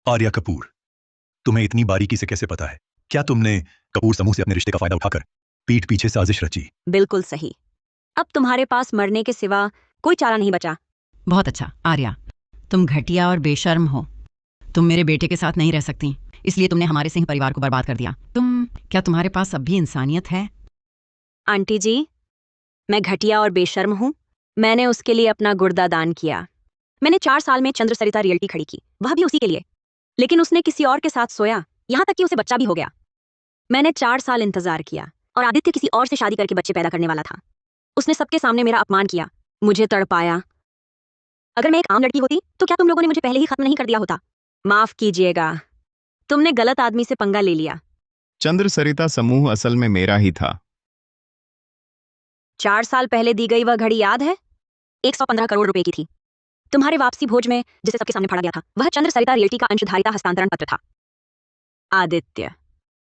आर्या कपूर, तुम्हें इतनी बारीकी से कैसे पता है? क्या तुमने कपूर समूह से अपने रिश्ते का फायदा उठाकर पीठ पीछे साजिश रची? बिल्कुल सही। अब तुम्हारे पास मरने के सिवा कोई चारा नहीं बचा। बहुत अच्छा आर्या, तुम घटिया और बेशर्म हो। तुम मेरे बेटे के साथ नहीं रह सकती, इसलिए तुमने हमारे सिंह परिवार को बर्बाद कर दिया। क्या तुम्हारे पास अब भी इंसानियत है? आंटी जी, मैं घटिया और बेशर्म हूं? मैंने उसके लिए अपना गुर्दा दान किया। मैंने 4 साल में चंद्र सरिता रियल्टी खड़ी की, वह भी उसी के लिए। लेकिन उसने किसी और के साथ सोया, यहां तक कि उसे बच्चा भी हो गया। मैंने 4 साल इंतजार किया और आदित्य किसी और से शादी करके बच्चे पैदा करने वाला था। उसने सबके सामने मेरा अपमान किया, मुझे तड़पाया। अगर मैं एक आम लड़की होती तो क्या तुम लोगों ने मुझे पहले ही खत्म नहीं कर दिया होता? माफ कीजिएगा, तुमने गलत आदमी से पंगा ले लिया। चंद्र सरिता समूह असल में मेरा ही था। 4 साल पहले दी गई वह घड़ी याद है? 115 करोड़ रुपए की थी। तुम्हारे वापसी भोज में जिसे सबके सामने फाड़ा गया था, वह चंद्र सरिता रियल्टी का अंशधारिता हस्तांतरण पत्र था। आदित्य,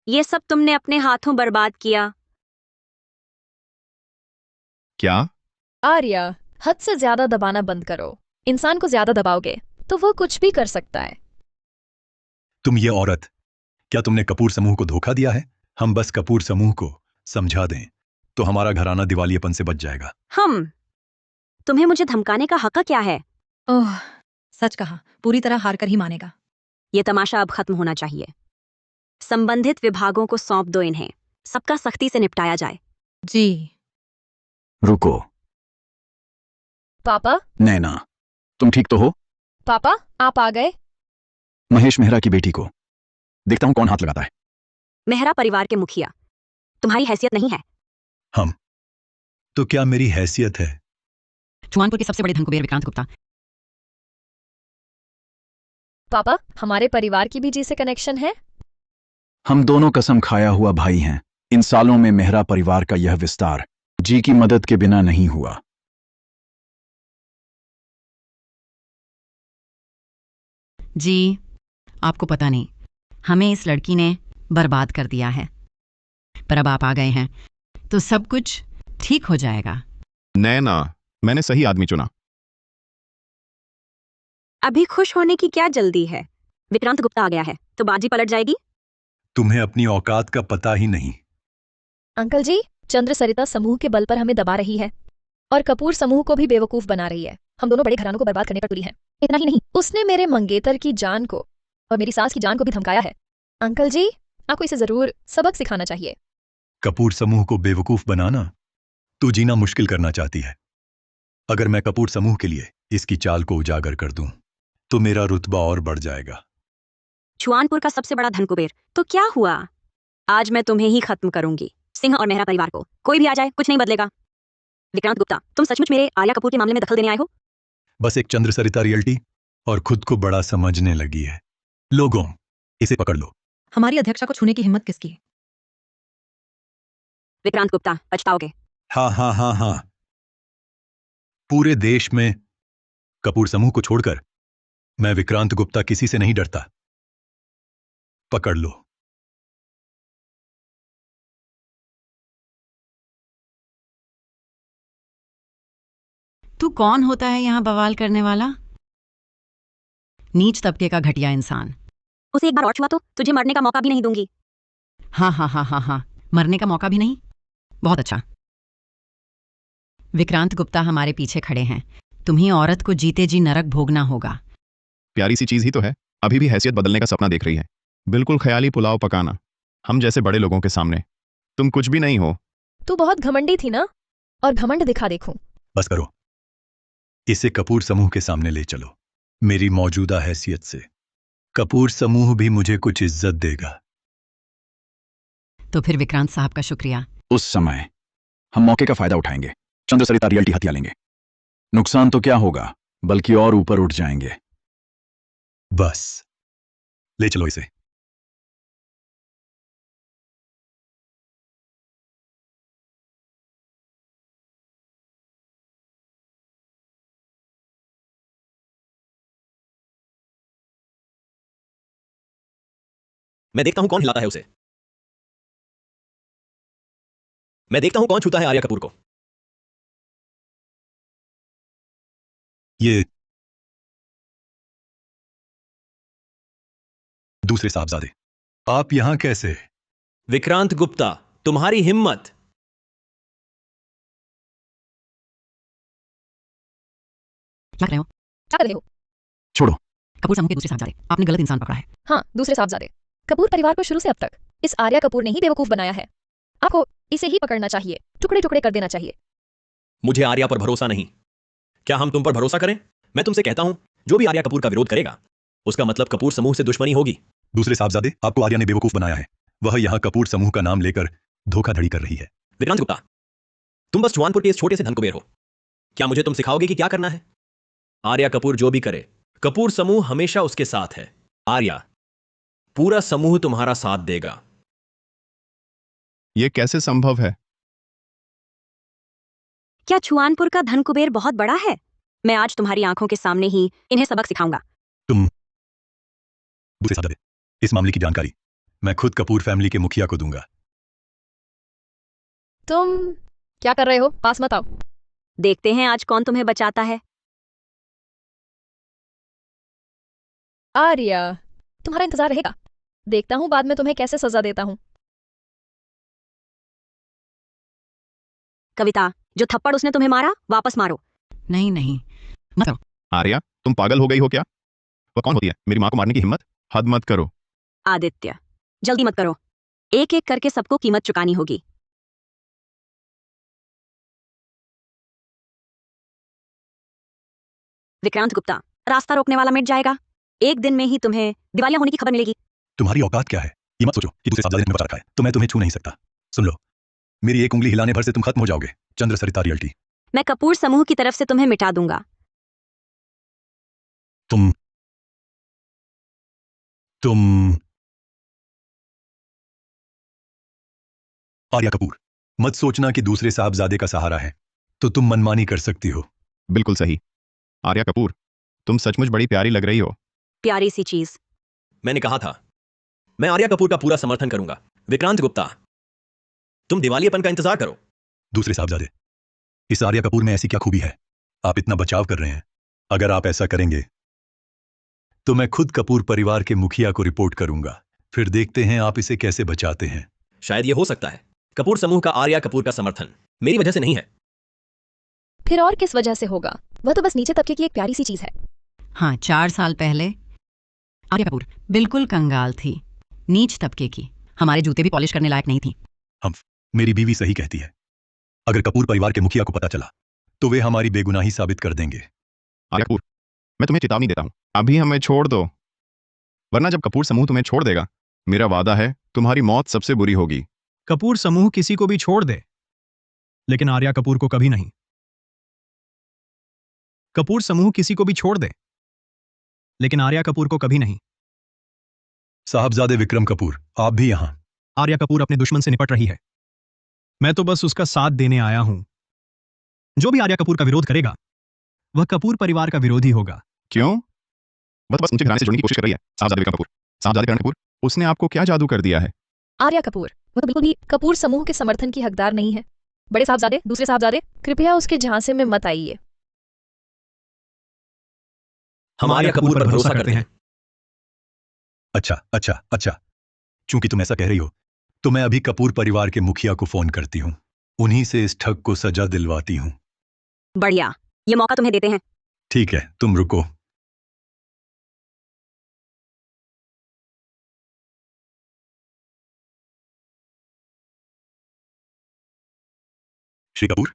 ये सब तुमने अपने हाथों बर्बाद किया। क्या? आर्या, हद से ज्यादा दबाना बंद करो। इंसान को ज्यादा दबाओगे तो वो कुछ भी कर सकता है। तुम ये औरत, क्या तुमने कपूर समूह को धोखा दिया है? हम बस कपूर समूह को समझा दें तो हमारा घराना दिवालियापन से बच जाएगा। तुम्हें मुझे धमकाने का हक क्या है? ओह, सच कहा, पूरी तरह हार कर ही मानेगा। ये तमाशा अब खत्म होना चाहिए। संबंधित विभागों को सौंप दो इन्हें, सबका सख्ती से निपटाया जाए। जी। रुको। पापा, नैना, तुम ठीक तो हो? पापा, आप आ गए? महेश मेहरा की बेटी को देखता हूं कौन हाथ लगाता है। मेहरा परिवार के मुखिया, तुम्हारी हैसियत नहीं है। हम तो क्या मेरी हैसियत है? चुआनपुर के सबसे बड़े धनकुबेर विक्रांत गुप्ता। पापा, हमारे परिवार की भी जी से कनेक्शन है? हम दोनों कसम खाया हुआ भाई हैं। इन सालों में मेहरा परिवार का यह विस्तार जी की मदद के बिना नहीं हुआ। जी, आपको पता नहीं, हमें इस लड़की ने बर्बाद कर दिया है, पर अब आप आ गए हैं तो सब कुछ ठीक हो जाएगा। नैना, मैंने सही आदमी चुना। अभी खुश होने की क्या जल्दी है? विक्रांत गुप्ता आ गया है तो बाजी पलट जाएगी। तुम्हें अपनी औकात का पता ही नहीं। अंकल जी, चंद्र सरिता समूह के बल पर हमें दबा रही है और कपूर समूह को भी बेवकूफ बना रही है। हम दोनों बड़े घरानों को बर्बाद करने पर तुली है। इतना ही नहीं, उसने मेरे मंगेतर की जान को और मेरी सास की जान को भी धमकाया है। अंकल जी, आपको इसे जरूर सबक सिखाना चाहिए। कपूर समूह को बेवकूफ बनाना तू जीना मुश्किल करना चाहती है। अगर मैं कपूर समूह के लिए इसकी चाल को उजागर कर दूं तो मेरा रुतबा और बढ़ जाएगा। चुआनपुर का सबसे बड़ा धनकुबेर, तो क्या हुआ? आज मैं तुम्हें ही खत्म करूंगी। सिंह और मेहरा परिवार को कोई भी आ जाए कुछ नहीं बदलेगा। विक्रांत गुप्ता, तुम सचमुच मेरे आर्या कपूर के मामले में दखल देने आए हो? बस एक चंद्र सरिता रियल्टी और खुद को बड़ा समझने लगी है। लोगों, इसे पकड़ लो। हमारी अध्यक्षा को छूने की हिम्मत किसकी? विक्रांत गुप्ता, पछताओगे। हाँ हाँ हाँ हाँ, पूरे देश में कपूर समूह को छोड़कर मैं विक्रांत गुप्ता किसी से नहीं डरता। पकड़ लो। तू कौन होता है यहाँ बवाल करने वाला? नीच तबके का घटिया इंसान। उसे एक बार और छुआ तो तुझे मरने का मौका भी नहीं दूंगी। हाँ हाँ हाँ हाँ हाँ, मरने का मौका भी नहीं? बहुत अच्छा। विक्रांत गुप्ता हमारे पीछे खड़े हैं। तुम्हें औरत को जीते जी नरक भोगना होगा। प्यारी सी चीज ही तो है, अभी भी हैसियत बदलने का सपना देख रही है। बिल्कुल ख्याली पुलाव पकाना, हम जैसे बड़े लोगों के सामने तुम कुछ भी नहीं हो। तू बहुत घमंडी थी ना, और घमंड दिखा देखूं। बस करो, इसे कपूर समूह के सामने ले चलो। मेरी मौजूदा हैसियत से कपूर समूह भी मुझे कुछ इज्जत देगा। तो फिर विक्रांत साहब का शुक्रिया। उस समय हम मौके का फायदा उठाएंगे, चंद्र सरिता रियल्टी हथिया लेंगे। नुकसान तो क्या होगा, बल्कि और ऊपर उठ जाएंगे। बस ले चलो इसे। मैं देखता हूं कौन हिलाता है उसे। मैं देखता हूं कौन छूता है आर्या कपूर को। ये दूसरे साहबजादे, आप यहां कैसे? विक्रांत गुप्ता, तुम्हारी हिम्मत। क्या कर रहे हो? क्या कर रहे हो? छोड़ो। कपूर समूह के दूसरे साहबजादे, आपने गलत इंसान पकड़ा है। हाँ, दूसरे साहबजादे। कपूर परिवार को शुरू से अब तक इस आर्या कपूर ने ही बेवकूफ बनाया है। आपको इसे ही पकड़ना चाहिए, टुकड़े टुकड़े कर देना चाहिए। मुझे आर्या पर भरोसा नहीं। क्या हम तुम पर भरोसा करें? मैं तुमसे कहता हूं, जो भी आर्या कपूर का विरोध करेगा उसका मतलब कपूर समूह से दुश्मनी होगी। दूसरे साहबजादे, आपको आर्या ने बेवकूफ बनाया है। वह यहां कपूर समूह का नाम लेकर धोखाधड़ी कर रही है। विक्रांत गुप्ता, तुम बस चौहानपुर के इस छोटे से धन कुबेर हो। क्या मुझे तुम सिखाओगे कि क्या करना है? आर्या कपूर जो भी करे, कपूर समूह हमेशा उसके साथ है। आर्या, पूरा समूह तुम्हारा साथ देगा। ये कैसे संभव है? क्या छुआनपुर का धन कुबेर बहुत बड़ा है? मैं आज तुम्हारी आंखों के सामने ही इन्हें सबक सिखाऊंगा। तुम दूसरे साहबजादे, इस मामले की जानकारी मैं खुद कपूर फैमिली के मुखिया को दूंगा। तुम क्या कर रहे हो? पास मत आओ। देखते हैं आज कौन तुम्हें बचाता है। आर्या, तुम्हारा इंतजार रहेगा। देखता हूं बाद में तुम्हें कैसे सजा देता हूं। कविता, जो थप्पड़ उसने तुम्हें मारा वापस मारो। नहीं नहीं, मत करो। आर्या, तुम पागल हो गई हो क्या? वह कौन होती है मेरी मां को मारने की हिम्मत? हद मत करो। आदित्य, जल्दी मत करो, एक एक करके सबको कीमत चुकानी होगी। विक्रांत गुप्ता, रास्ता रोकने वाला मिट जाएगा। एक दिन में ही तुम्हें दिवालिया होने की खबर मिलेगी। तुम्हारी औकात क्या है? ये मत सोचो कि दूसरे साहबजादे ने तुम्हें बचा रखा है तो मैं तुम्हें छू नहीं सकता। सुन लो, मेरी एक उंगली हिलाने भर से तुम खत्म हो जाओगे। चंद्र सरिता रियल्टी। मैं कपूर समूह की तरफ से तुम्हें मिटा दूंगा। तुम आर्या कपूर, मत सोचना कि दूसरे साहबजादे का सहारा है तो तुम मनमानी कर सकती हो। बिल्कुल सही। आर्या कपूर, तुम सचमुच बड़ी प्यारी लग रही हो। प्यारी सी चीज। मैंने कहा था, मैं आर्या कपूर का पूरा समर्थन करूंगा। विक्रांत गुप्ता, तुम दिवालियेपन का इंतजार करो। दूसरे साहबजादे, इस आर्या कपूर में ऐसी क्या खूबी है? आप इतना बचाव कर रहे हैं। अगर आप ऐसा करेंगे तो मैं खुद कपूर परिवार के मुखिया को रिपोर्ट करूंगा। फिर देखते हैं आप इसे कैसे बचाते हैं। शायद यह हो सकता है कपूर समूह का आर्या कपूर का समर्थन मेरी वजह से नहीं है। फिर और किस वजह से होगा? वह तो बस नीचे तबके की एक प्यारी सी चीज है। हाँ, 4 साल पहले आर्या कपूर बिल्कुल कंगाल थी, नीच तबके की। हमारे जूते भी पॉलिश करने लायक नहीं थी। मेरी बीवी सही कहती है। अगर कपूर परिवार के मुखिया को पता चला तो वे हमारी बेगुनाही साबित कर देंगे। आर्या कपूर, मैं तुम्हें चेतावनी देता हूं, अभी हमें छोड़ दो, वरना जब कपूर समूह तुम्हें छोड़ देगा, मेरा वादा है तुम्हारी मौत सबसे बुरी होगी। कपूर समूह किसी को भी छोड़ दे, लेकिन आर्या कपूर को कभी नहीं। कपूर समूह किसी को भी छोड़ दे, लेकिन आर्या कपूर को कभी नहीं। साहबजादे विक्रम कपूर, आप भी यहां। आर्या कपूर अपने दुश्मन से निपट रही है, मैं तो बस उसका साथ देने आया हूं। जो भी आर्या कपूर का विरोध करेगा वह कपूर परिवार का विरोधी होगा। क्यों? वह तो बस ऊंचे घराने से जुड़ने की कोशिश कर रही है। साहबजादे विक्रम कपूर, साहबजादे करण कपूर, उसने आपको क्या जादू कर दिया है? आर्या कपूर वह तो बिल्कुल भी कपूर समूह के समर्थन की हकदार नहीं है। बड़े साहबजादे, दूसरे साहबजादे, कृपया उसके झांसे में मत आइए। हम आर्या कपूर पर भरोसा करते हैं। अच्छा। चूंकि तुम ऐसा कह रही हो तो मैं अभी कपूर परिवार के मुखिया को फोन करती हूं। उन्हीं से इस ठग को सजा दिलवाती हूं। बढ़िया, ये मौका तुम्हें देते हैं। ठीक है, तुम रुको। श्री कपूर,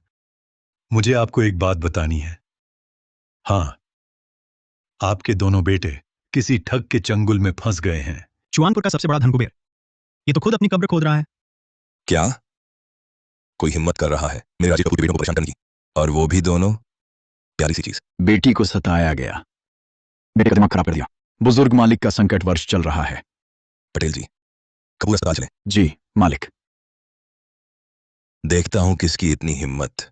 मुझे आपको एक बात बतानी है। हाँ, आपके दोनों बेटे किसी ठग के चंगुल में फंस गए हैं। चुआनपुर का सबसे बड़ा धनकुबेर, ये तो खुद अपनी कब्र खोद रहा है। क्या कोई हिम्मत कर रहा है मेरे राजीव कपूर के बेटों को परेशान करने की, और वो भी दोनों? प्यारी सी चीज। बेटी को सताया गया, बेटे का दिमाग खराब कर दिया। बुजुर्ग मालिक का संकट वर्ष चल रहा है। पटेल जी, कपूर अस्पताल चलें। जी मालिक। देखता हूं किसकी इतनी हिम्मत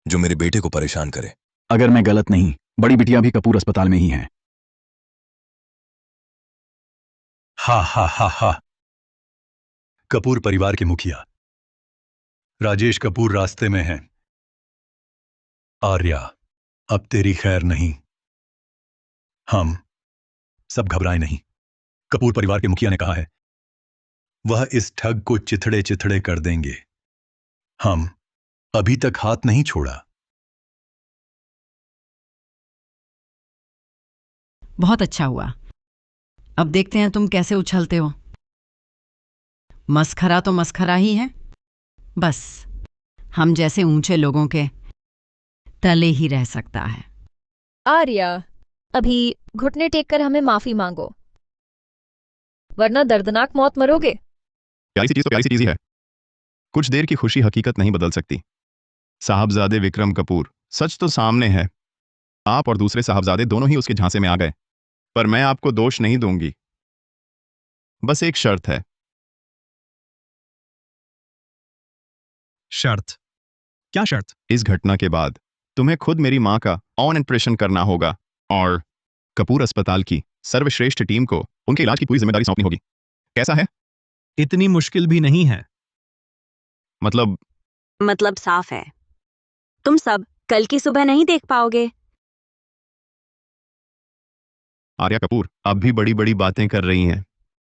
जो मेरे बेटे को परेशान करे। अगर मैं गलत नहीं, बड़ी बिटिया भी कपूर अस्पताल में ही है। हा। कपूर परिवार के मुखिया राजेश कपूर रास्ते में हैं। आर्या, अब तेरी खैर नहीं। हम सब घबराए नहीं। कपूर परिवार के मुखिया ने कहा है वह इस ठग को चिथड़े चिथड़े कर देंगे। हम अभी तक हाथ नहीं छोड़ा। बहुत अच्छा हुआ। अब देखते हैं तुम कैसे उछलते हो। मस्खरा तो मस्खरा ही है, बस हम जैसे ऊंचे लोगों के तले ही रह सकता है। आर्या, अभी घुटने टेक कर हमें माफी मांगो, वरना दर्दनाक मौत मरोगे। प्यारी सी चीज तो प्यारी सी चीज ही है। कुछ देर की खुशी हकीकत नहीं बदल सकती। साहबजादे विक्रम कपूर, सच तो सामने है। आप और दूसरे साहबजादे दोनों ही उसके झांसे में आ गए, पर मैं आपको दोष नहीं दूंगी। बस एक शर्त है। शर्त? क्या शर्त? इस घटना के बाद तुम्हें खुद मेरी मां का ऑन इम्प्रेशन करना होगा और कपूर अस्पताल की सर्वश्रेष्ठ टीम को उनके इलाज की पूरी जिम्मेदारी सौंपनी होगी। कैसा है? इतनी मुश्किल भी नहीं है। मतलब साफ है, तुम सब कल की सुबह नहीं देख पाओगे। आर्या कपूर अब भी बड़ी बड़ी बातें कर रही हैं।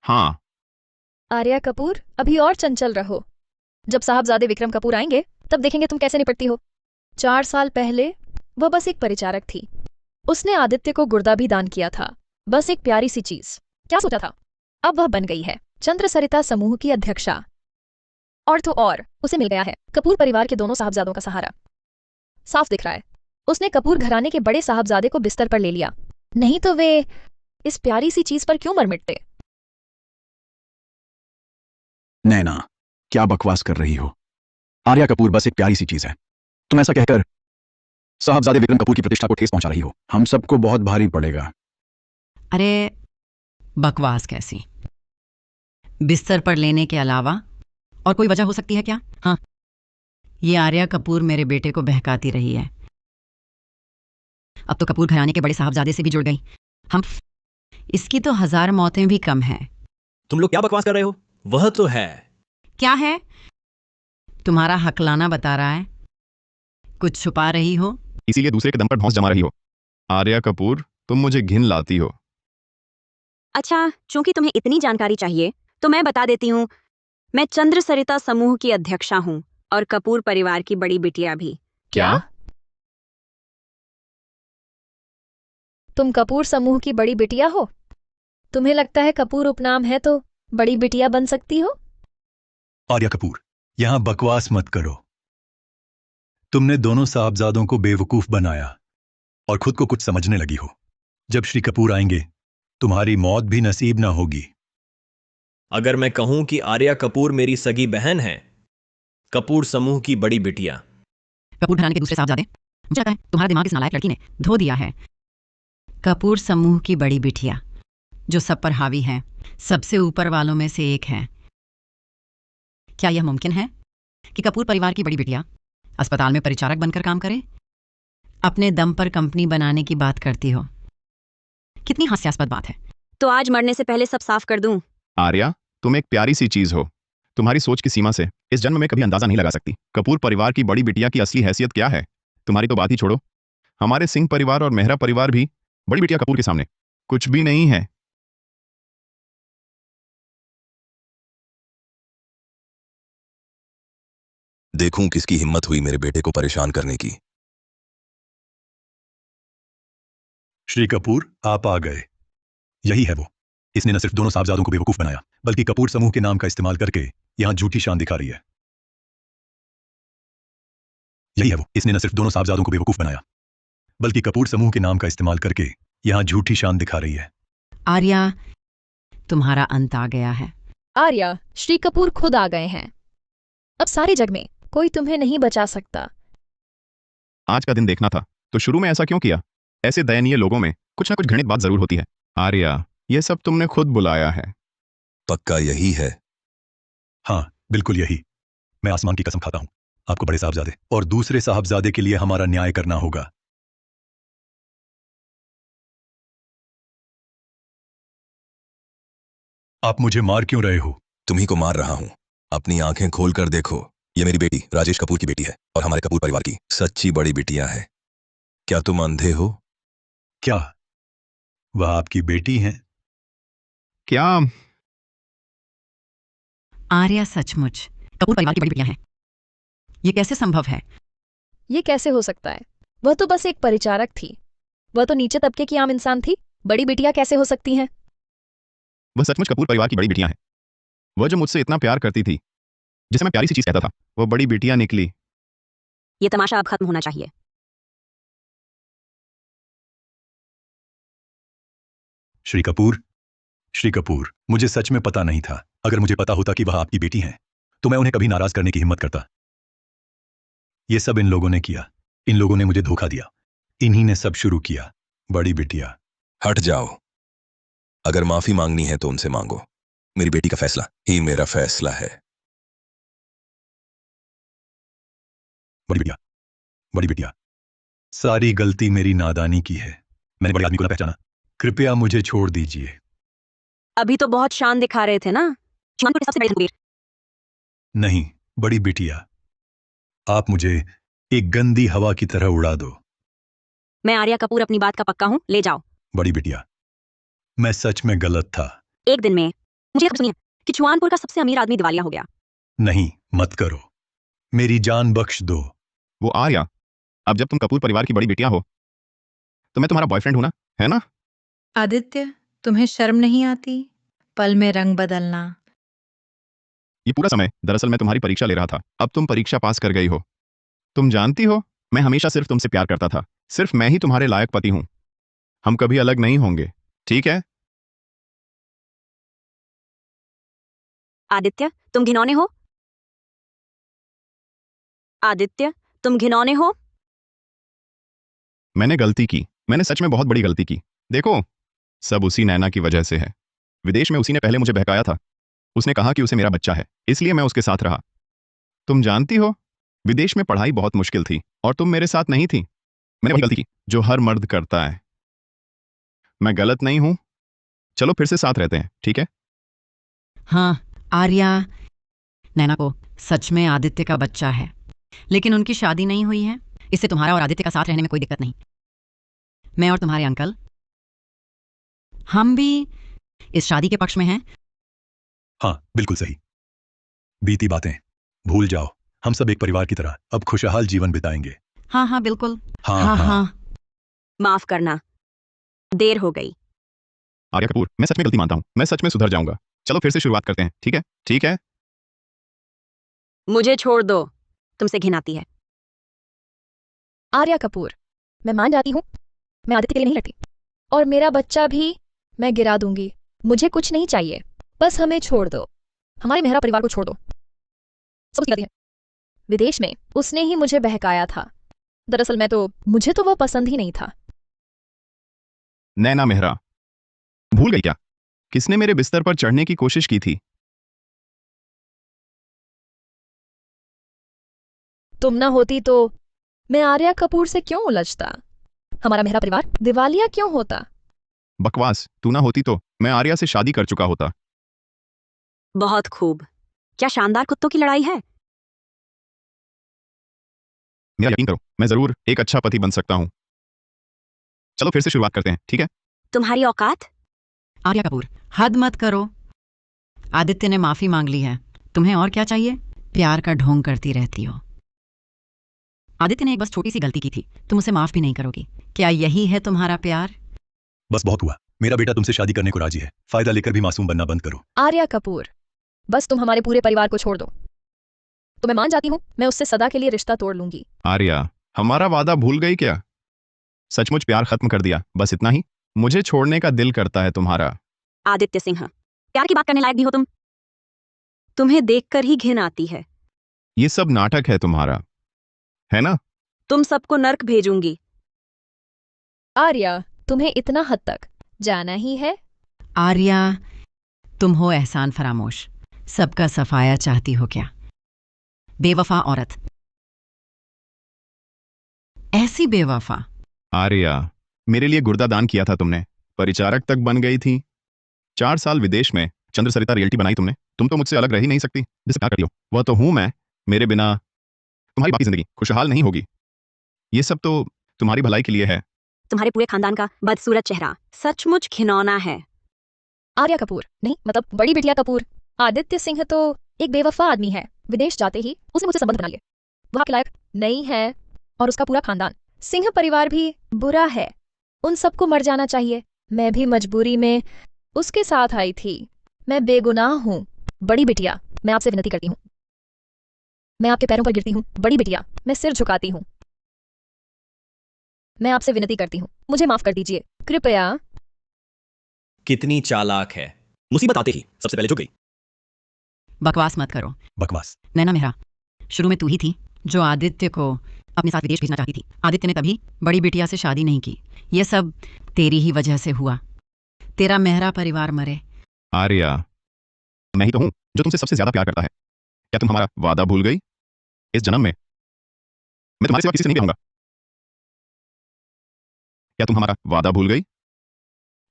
हाँ, आर्या कपूर, अभी और चंचल रहो। जब साहबजादे विक्रम कपूर आएंगे तब देखेंगे तुम कैसे निपटती हो। 4 साल पहले वह बस एक परिचारक थी। उसने आदित्य को गुर्दा भी दान किया था, बस एक प्यारी सी चीज। क्या सोचा था? अब वह बन गई है चंद्र सरिता समूह की अध्यक्षा। और तो और उसे मिल गया है कपूर परिवार के दोनों साहबजादों का सहारा। साफ दिख रहा है उसने कपूर घराने के बड़े साहबजादे को बिस्तर पर ले लिया, नहीं तो वे इस प्यारी सी चीज पर क्यों मर मिटते। नैना, क्या बकवास कर रही हो? आर्या कपूर बस एक प्यारी सी चीज है। तुम ऐसा कहकर साहबजादे विक्रम कपूर की प्रतिष्ठा को ठेस पहुंचा रही हो। हम सबको बहुत भारी पड़ेगा। अरे बकवास कैसी? बिस्तर पर लेने के अलावा और कोई वजह हो सकती है क्या? हाँ, ये आर्या कपूर मेरे बेटे को बहकाती रही है। अब तो कपूर घराने के बड़े साहबजादे से भी जुड़ गई। हम इसकी तो 1000 मौतें भी कम हैं। तुम लोग क्या बकवास कर रहे हो? वह तो है। क्या है? तुम्हारा हकलाना बता रहा है, कुछ छुपा रही हो। इसीलिए दूसरे के दम पर भौंस जमा रही हो। आर्या कपूर, तुम मुझे घिन लाती हो। अच्छा, चूंकि तुम्हें इतनी जानकारी चाहिए तो मैं बता देती हूँ। मैं चंद्र सरिता समूह की अध्यक्षा हूँ और कपूर परिवार की बड़ी बिटिया भी। क्या? तुम कपूर समूह की बड़ी बिटिया हो? तुम्हें लगता है कपूर उपनाम है तो बड़ी बिटिया बन सकती हो? आर्या कपूर, यहां बकवास मत करो। तुमने दोनों साहबजादों को बेवकूफ बनाया और खुद को कुछ समझने लगी हो। जब श्री कपूर आएंगे तुम्हारी मौत भी नसीब ना होगी। अगर मैं कहूं कि आर्या कपूर मेरी सगी बहन है, कपूर समूह की बड़ी बिटिया, कपूर घराने के दूसरे साहबजादे मुझे लगता है तुम्हारा दिमाग इस नालायक लड़की ने धो दिया है। कपूर समूह की बड़ी बिटिया जो सब पर हावी है, सबसे ऊपर वालों में से एक है। क्या यह मुमकिन है कि कपूर परिवार की बड़ी बिटिया अस्पताल में परिचारक बनकर काम करे? अपने दम पर कंपनी बनाने की बात करती हो। कितनी हास्यास्पद बात है। तो आज मरने से पहले सब साफ कर दूं। आर्या, तुम एक प्यारी सी चीज हो। तुम्हारी सोच की सीमा से इस जन्म में कभी अंदाजा नहीं लगा सकती। कपूर परिवार की बड़ी बिटिया की असली हैसियत क्या है? तुम्हारी तो बात ही छोड़ो, हमारे सिंह परिवार और मेहरा परिवार भी बड़ी बिटिया कपूर के सामने कुछ भी नहीं है। देखूं किसकी हिम्मत हुई मेरे बेटे को परेशान करने की। श्री कपूर, आप आ गए। यही है वो। इसने न सिर्फ दोनों साहबजादों को बेवकूफ बनाया, बल्कि कपूर समूह के नाम का इस्तेमाल करके यहां झूठी शान दिखा रही है। यही है वो। इसने न सिर्फ दोनों साहबजादों को बेवकूफ बनाया, बल्कि कपूर समूह के नाम का इस्तेमाल करके यहां झूठी शान दिखा रही है। आर्या, तुम्हारा अंत आ गया है। आर्या, श्री कपूर खुद आ गए हैं। अब सारे जग में कोई तुम्हें नहीं बचा सकता। आज का दिन देखना था तो शुरू में ऐसा क्यों किया? ऐसे दयनीय लोगों में कुछ ना कुछ घृणित बात जरूर होती है। आर्या, यह सब तुमने खुद बुलाया है। पक्का यही है? हाँ, बिल्कुल यही। मैं आसमान की कसम खाता हूं, आपको बड़े साहबजादे और दूसरे साहबजादे के लिए हमारा न्याय करना होगा। आप मुझे मार क्यों रहे हो? तुम्ही को मार रहा हूं। अपनी आंखें खोल कर देखो, ये मेरी बेटी राजेश कपूर की बेटी है और हमारे कपूर परिवार की सच्ची बड़ी बिटिया है। क्या तुम अंधे हो? क्या वह आपकी बेटी हैं? क्या आर्या सचमुच कपूर परिवार की बड़ी बिटिया है? ये कैसे संभव है? ये कैसे हो सकता है? वह तो बस एक परिचारक थी। वह तो नीचे तबके की आम इंसान थी। बड़ी बिटिया कैसे हो सकती हैं? वह सचमुच कपूर परिवार की बड़ी बिटिया है। वह जो मुझसे इतना प्यार करती थी, जिसे मैं प्यारी सी चीज कहता था, वो बड़ी बिटिया निकली। ये तमाशा अब खत्म होना चाहिए। श्री कपूर, मुझे सच में पता नहीं था। अगर मुझे पता होता कि वह आपकी बेटी हैं, तो मैं उन्हें कभी नाराज करने की हिम्मत करता। ये सब इन लोगों ने किया। इन लोगों ने मुझे धोखा दिया। इन्हीं ने सब शुरू किया। बड़ी बिटिया, हट जाओ। अगर माफी मांगनी है तो उनसे मांगो। मेरी बेटी का फैसला ही मेरा फैसला है। बड़ी बिटिया, सारी गलती मेरी नादानी की है। मैंने बड़े आदमी को ना पहचाना। कृपया मुझे छोड़ दीजिए। अभी तो बहुत शान दिखा रहे थे ना। जौनपुर के सबसे बड़े धनवीर। नहीं, बड़ी बिटिया, आप मुझे एक गंदी हवा की तरह उड़ा दो। मैं आर्या कपूर अपनी बात का पक्का हूं, ले जाओ। बड़ी बिटिया, मैं सच में गलत था। एक दिन में मुझे खबर सुनी है कि चुआनपुर का सबसे अमीर आदमी दिवालिया हो गया। नहीं, मत करो। मेरी जान बख्श दो। वो आर्या, अब जब तुम कपूर परिवार की बड़ी बिटिया हो तो मैं तुम्हारा बॉयफ्रेंड हूं ना, है ना? आदित्य, तुम्हें शर्म नहीं आती पल में रंग बदलना? ये पूरा समय दरअसल मैं तुम्हारी परीक्षा ले रहा था। अब तुम परीक्षा पास कर गई हो। तुम जानती हो, मैं हमेशा सिर्फ तुमसे प्यार करता था। सिर्फ मैं ही तुम्हारे लायक पति हूं। हम कभी अलग नहीं होंगे, ठीक है? आदित्य, तुम घिनौने हो। आदित्य, तुम घिनौने हो। मैंने गलती की। मैंने सच में बहुत बड़ी गलती की। देखो, सब उसी नैना की वजह से है। विदेश में उसी ने पहले मुझे बहकाया था। उसने कहा कि उसे मेरा बच्चा है, इसलिए मैं उसके साथ रहा। तुम जानती हो, विदेश में पढ़ाई बहुत मुश्किल थी और तुम मेरे साथ नहीं थी। मैंने वही गलती की जो हर मर्द करता है। मैं गलत नहीं हूं। चलो फिर से साथ रहते हैं, ठीक है? हाँ, आर्या, नैना को सच में आदित्य का बच्चा है, लेकिन उनकी शादी नहीं हुई है। इससे तुम्हारा और आदित्य का साथ रहने में कोई दिक्कत नहीं। मैं और तुम्हारे अंकल, हम भी इस शादी के पक्ष में हैं। हाँ, बिल्कुल सही। बीती बातें भूल जाओ। हम सब एक परिवार की तरह अब खुशहाल जीवन बिताएंगे। हाँ हाँ, बिल्कुल। हाँ, हाँ। माफ करना, देर हो गई। आर्या कपूर, मैं सच में गलती मानता हूं। मैं सच में सुधर जाऊंगा। चलो फिर से शुरुआत करते हैं, ठीक है? ठीक है? मुझे छोड़ दो, तुमसे घिन आती है। आर्या कपूर, मैं मान जाती हूँ, मैं आदित्य के लिए नहीं लड़ती और मेरा बच्चा भी मैं गिरा दूंगी। मुझे कुछ नहीं चाहिए, बस हमें छोड़ दो। हमारे मेहरा परिवार को छोड़ दो। सब उसकी गलती है। विदेश में उसने ही मुझे बहकाया था। दरअसल मुझे तो वो पसंद ही नहीं था। नैना मेहरा, भूल गई क्या किसने मेरे बिस्तर पर चढ़ने की कोशिश की थी? तुम ना होती तो मैं आर्या कपूर से क्यों उलझता? हमारा मेहरा परिवार दिवालिया क्यों होता? बकवास, तू ना होती तो मैं आर्या से शादी कर चुका होता। बहुत खूब। क्या शानदार कुत्तों की लड़ाई है। मेरा यकीन करो, मैं जरूर एक अच्छा पति बन सकता हूं। चलो फिर से शुरुआत करते हैं, ठीक है? तुम्हारी औकात? आर्या कपूर, हद मत करो। आदित्य ने माफी मांग ली है, तुम्हें और क्या चाहिए? प्यार का ढोंग करती रहती हो। आदित्य ने एक बस छोटी सी गलती की थी, तुम उसे माफ भी नहीं करोगी। क्या यही है तुम्हारा प्यार? बस बहुत हुआ। मेरा बेटा तुमसे शादी करने को राजी है। फायदा लेकर भी मासूम बनना बंद करो। आर्या कपूर, बस तुम हमारे पूरे परिवार को छोड़ दो तो मैं मान जाती हूँ, मैं उससे सदा के लिए रिश्ता तोड़ लूंगी। आर्या, हमारा वादा भूल गई क्या? सचमुच प्यार खत्म कर दिया, बस इतना ही? मुझे छोड़ने का दिल करता है तुम्हारा। आदित्य सिंह, प्यार की बात करने लायक भी हो तुम? तुम्हें देखकर ही घिन आती है। ये सब नाटक है तुम्हारा, है ना? तुम सबको नर्क भेजूंगी। आर्या, तुम्हें इतना हद तक जाना ही है? आर्या, तुम हो एहसान फरामोश, सबका सफाया चाहती हो क्या? बेवफा औरत, ऐसी बेवफा। आर्या, मेरे लिए गुर्दा दान किया था तुमने, परिचारक तक बन गई थी। 4 साल विदेश में चंद्र सरिता रियल्टी बनाई तुमने। तुम तो मुझसे अलग रह ही नहीं सकती। जिसे प्यार करती हो वह तो हूं मैं। मेरे बिना तुम्हारी बाकी जिंदगी खुशहाल नहीं होगी। ये सब तो तुम्हारी भलाई के लिए है। तुम्हारे पूरे खानदान का बदसूरत चेहरा सचमुच घिनौना है। आर्या कपूर नहीं, मतलब बड़ी बिटिया कपूर। आदित्य सिंह तो एक बेवफा आदमी है। विदेश जाते ही उसने मुझसे संबंध बना लिए। वह आपके लायक नहीं है, और उसका पूरा खानदान, सिंह परिवार भी बुरा है। उन सबको मर जाना चाहिए। मैं भी मजबूरी में उसके साथ आई थी। मैं बेगुनाह हूँ। बड़ी बिटिया, मैं आपसे विनती करती हूँ, मैं आपके पैरों पर गिरती हूँ। बड़ी बिटिया, मैं सिर झुकाती हूँ। मैं आपसे विनती करती हूँ, मुझे माफ कर दीजिए, कृपया। कितनी चालाक है, मुसीबत आते ही सबसे पहले झुक गई। बकवास मत करो। बकवास? नैना मेहरा, शुरू में तू ही थी जो आदित्य को अपने साथ विदेश भेजना चाहती थी। आदित्य ने तभी बड़ी बिटिया से शादी नहीं की। यह सब तेरी ही वजह से हुआ। तेरा मेहरा परिवार मरे। आर्या, मैं ही तो हूं जो तुमसे सबसे ज्यादा प्यार करता है। क्या तुम हमारा वादा भूल गई? इस जन्म में मैं तुम्हारे सिवा किसी से नहीं ब्याहूंगा। क्या तुम हमारा वादा भूल गई?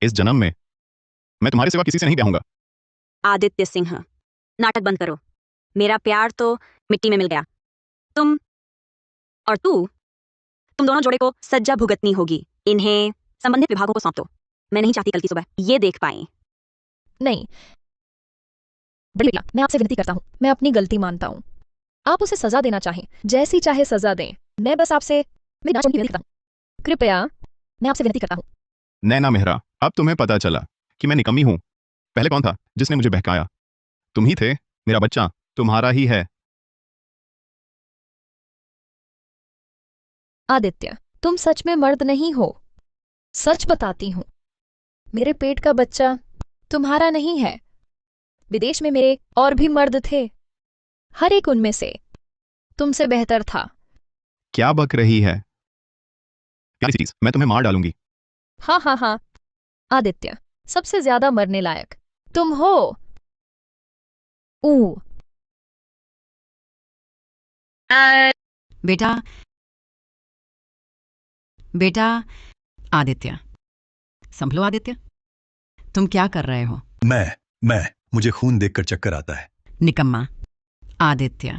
इस जन्म में मैं तुम्हारे सिवा किसी से नहीं ब्याहूंगा। आदित्य सिंह, नाटक बंद करो। मेरा प्यार तो मिट्टी में मिल गया। तुम और तुम दोनों जोड़े को सज्जा भुगतनी होगी। इन्हें संबंधित विभागों को सौंप दो। मैं नहीं चाहती कल की सुबह ये देख पाए। नहीं बड़ी बिटिया, मैं आपसे विनती करता हूँ, मैं अपनी गलती मानता हूँ। आप उसे सजा देना चाहें, जैसी चाहे सजा दें। मैं बस आपसे मेरी ना छोड़ने की विनती करता हूँ। कृपया, मैं आपसे विनती करता हूँ। नैना मेहरा, अब तुम्हें पता चला कि मैं निकम्मी हूं। पहले कौन था जिसने मुझे बहकाया? तुम ही थे। मेरा बच्चा तुम्हारा ही है। आदित्य, तुम सच में मर्द नहीं हो। सच बताती हूँ, मेरे पेट का बच्चा तुम्हारा नहीं है। विदेश में मेरे और भी मर्द थे, हर एक उनमें से तुमसे बेहतर था। क्या बक रही है? प्यारी सी चीज, मैं तुम्हें मार डालूंगी। हाँ हाँ हाँ, आदित्य, सबसे ज्यादा मरने लायक तुम हो। ऊ बेटा, बेटा, आदित्य, संभलो। आदित्य, तुम क्या कर रहे हो? मुझे खून देखकर चक्कर आता है। निकम्मा। आदित्य,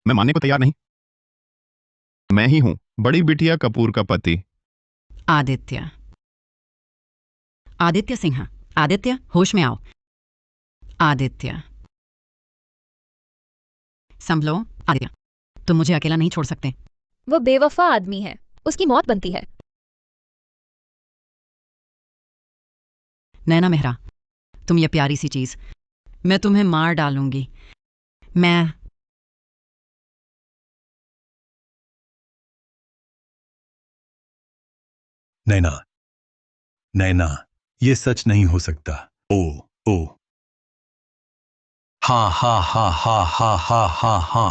मैं मानने को तैयार नहीं। मैं ही हूं बड़ी बिटिया कपूर का पति। आदित्य, आदित्य सिंह, आदित्य, होश में आओ। आदित्य, संभलो। आदित्य, तुम मुझे अकेला नहीं छोड़ सकते। वो बेवफा आदमी है, उसकी मौत बनती है। नैना मेहरा, तुम ये प्यारी सी चीज, मैं तुम्हें मार डालूंगी। मैं नैना, नैना, ये सच नहीं हो सकता। ओ, ओ, हा हा हा हा हा हा हा हा।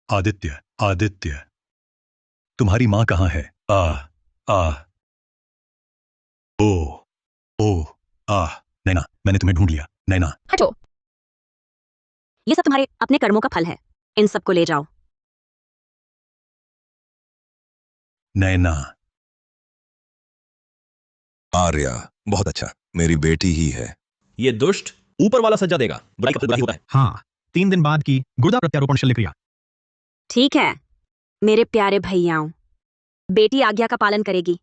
आदित्य, आदित्य, तुम्हारी मां कहाँ है? आ आ ओ ओ आ नैना, मैंने तुम्हें ढूंढ लिया। नैना, हटो। ये सब तुम्हारे अपने कर्मों का फल है। इन सबको ले जाओ। नैना, आर्या, बहुत अच्छा, मेरी बेटी ही है। ये दुष्ट ऊपर वाला सजा देगा। बुराई का फल बुराई होता है। हाँ, 3 दिन बाद की गुर्दा प्रत्यारोपण शल्यक्रिया। ठीक है मेरे प्यारे भैयाओं, बेटी आज्ञा का पालन करेगी।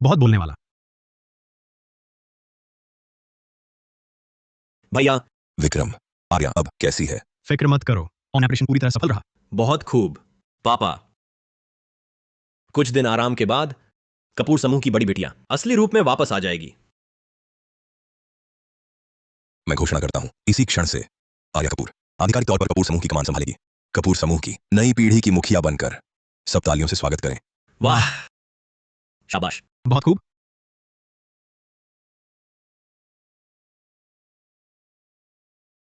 बहुत बोलने वाला। भैया, विक्रम, आर्या अब कैसी है? फिक्र मत करो, ऑपरेशन पूरी तरह सफल रहा। बहुत खूब। पापा, कुछ दिन आराम के बाद कपूर समूह की बड़ी बेटियां असली रूप में वापस आ जाएगी। मैं घोषणा करता हूं, इसी क्षण से आर्या कपूर आधिकारिक तौर पर कपूर समूह की कमान संभालेगी। कपूर समूह की नई पीढ़ी की मुखिया बनकर सब तालियों से स्वागत करें। वाह, शाबाश। बहुत खूब।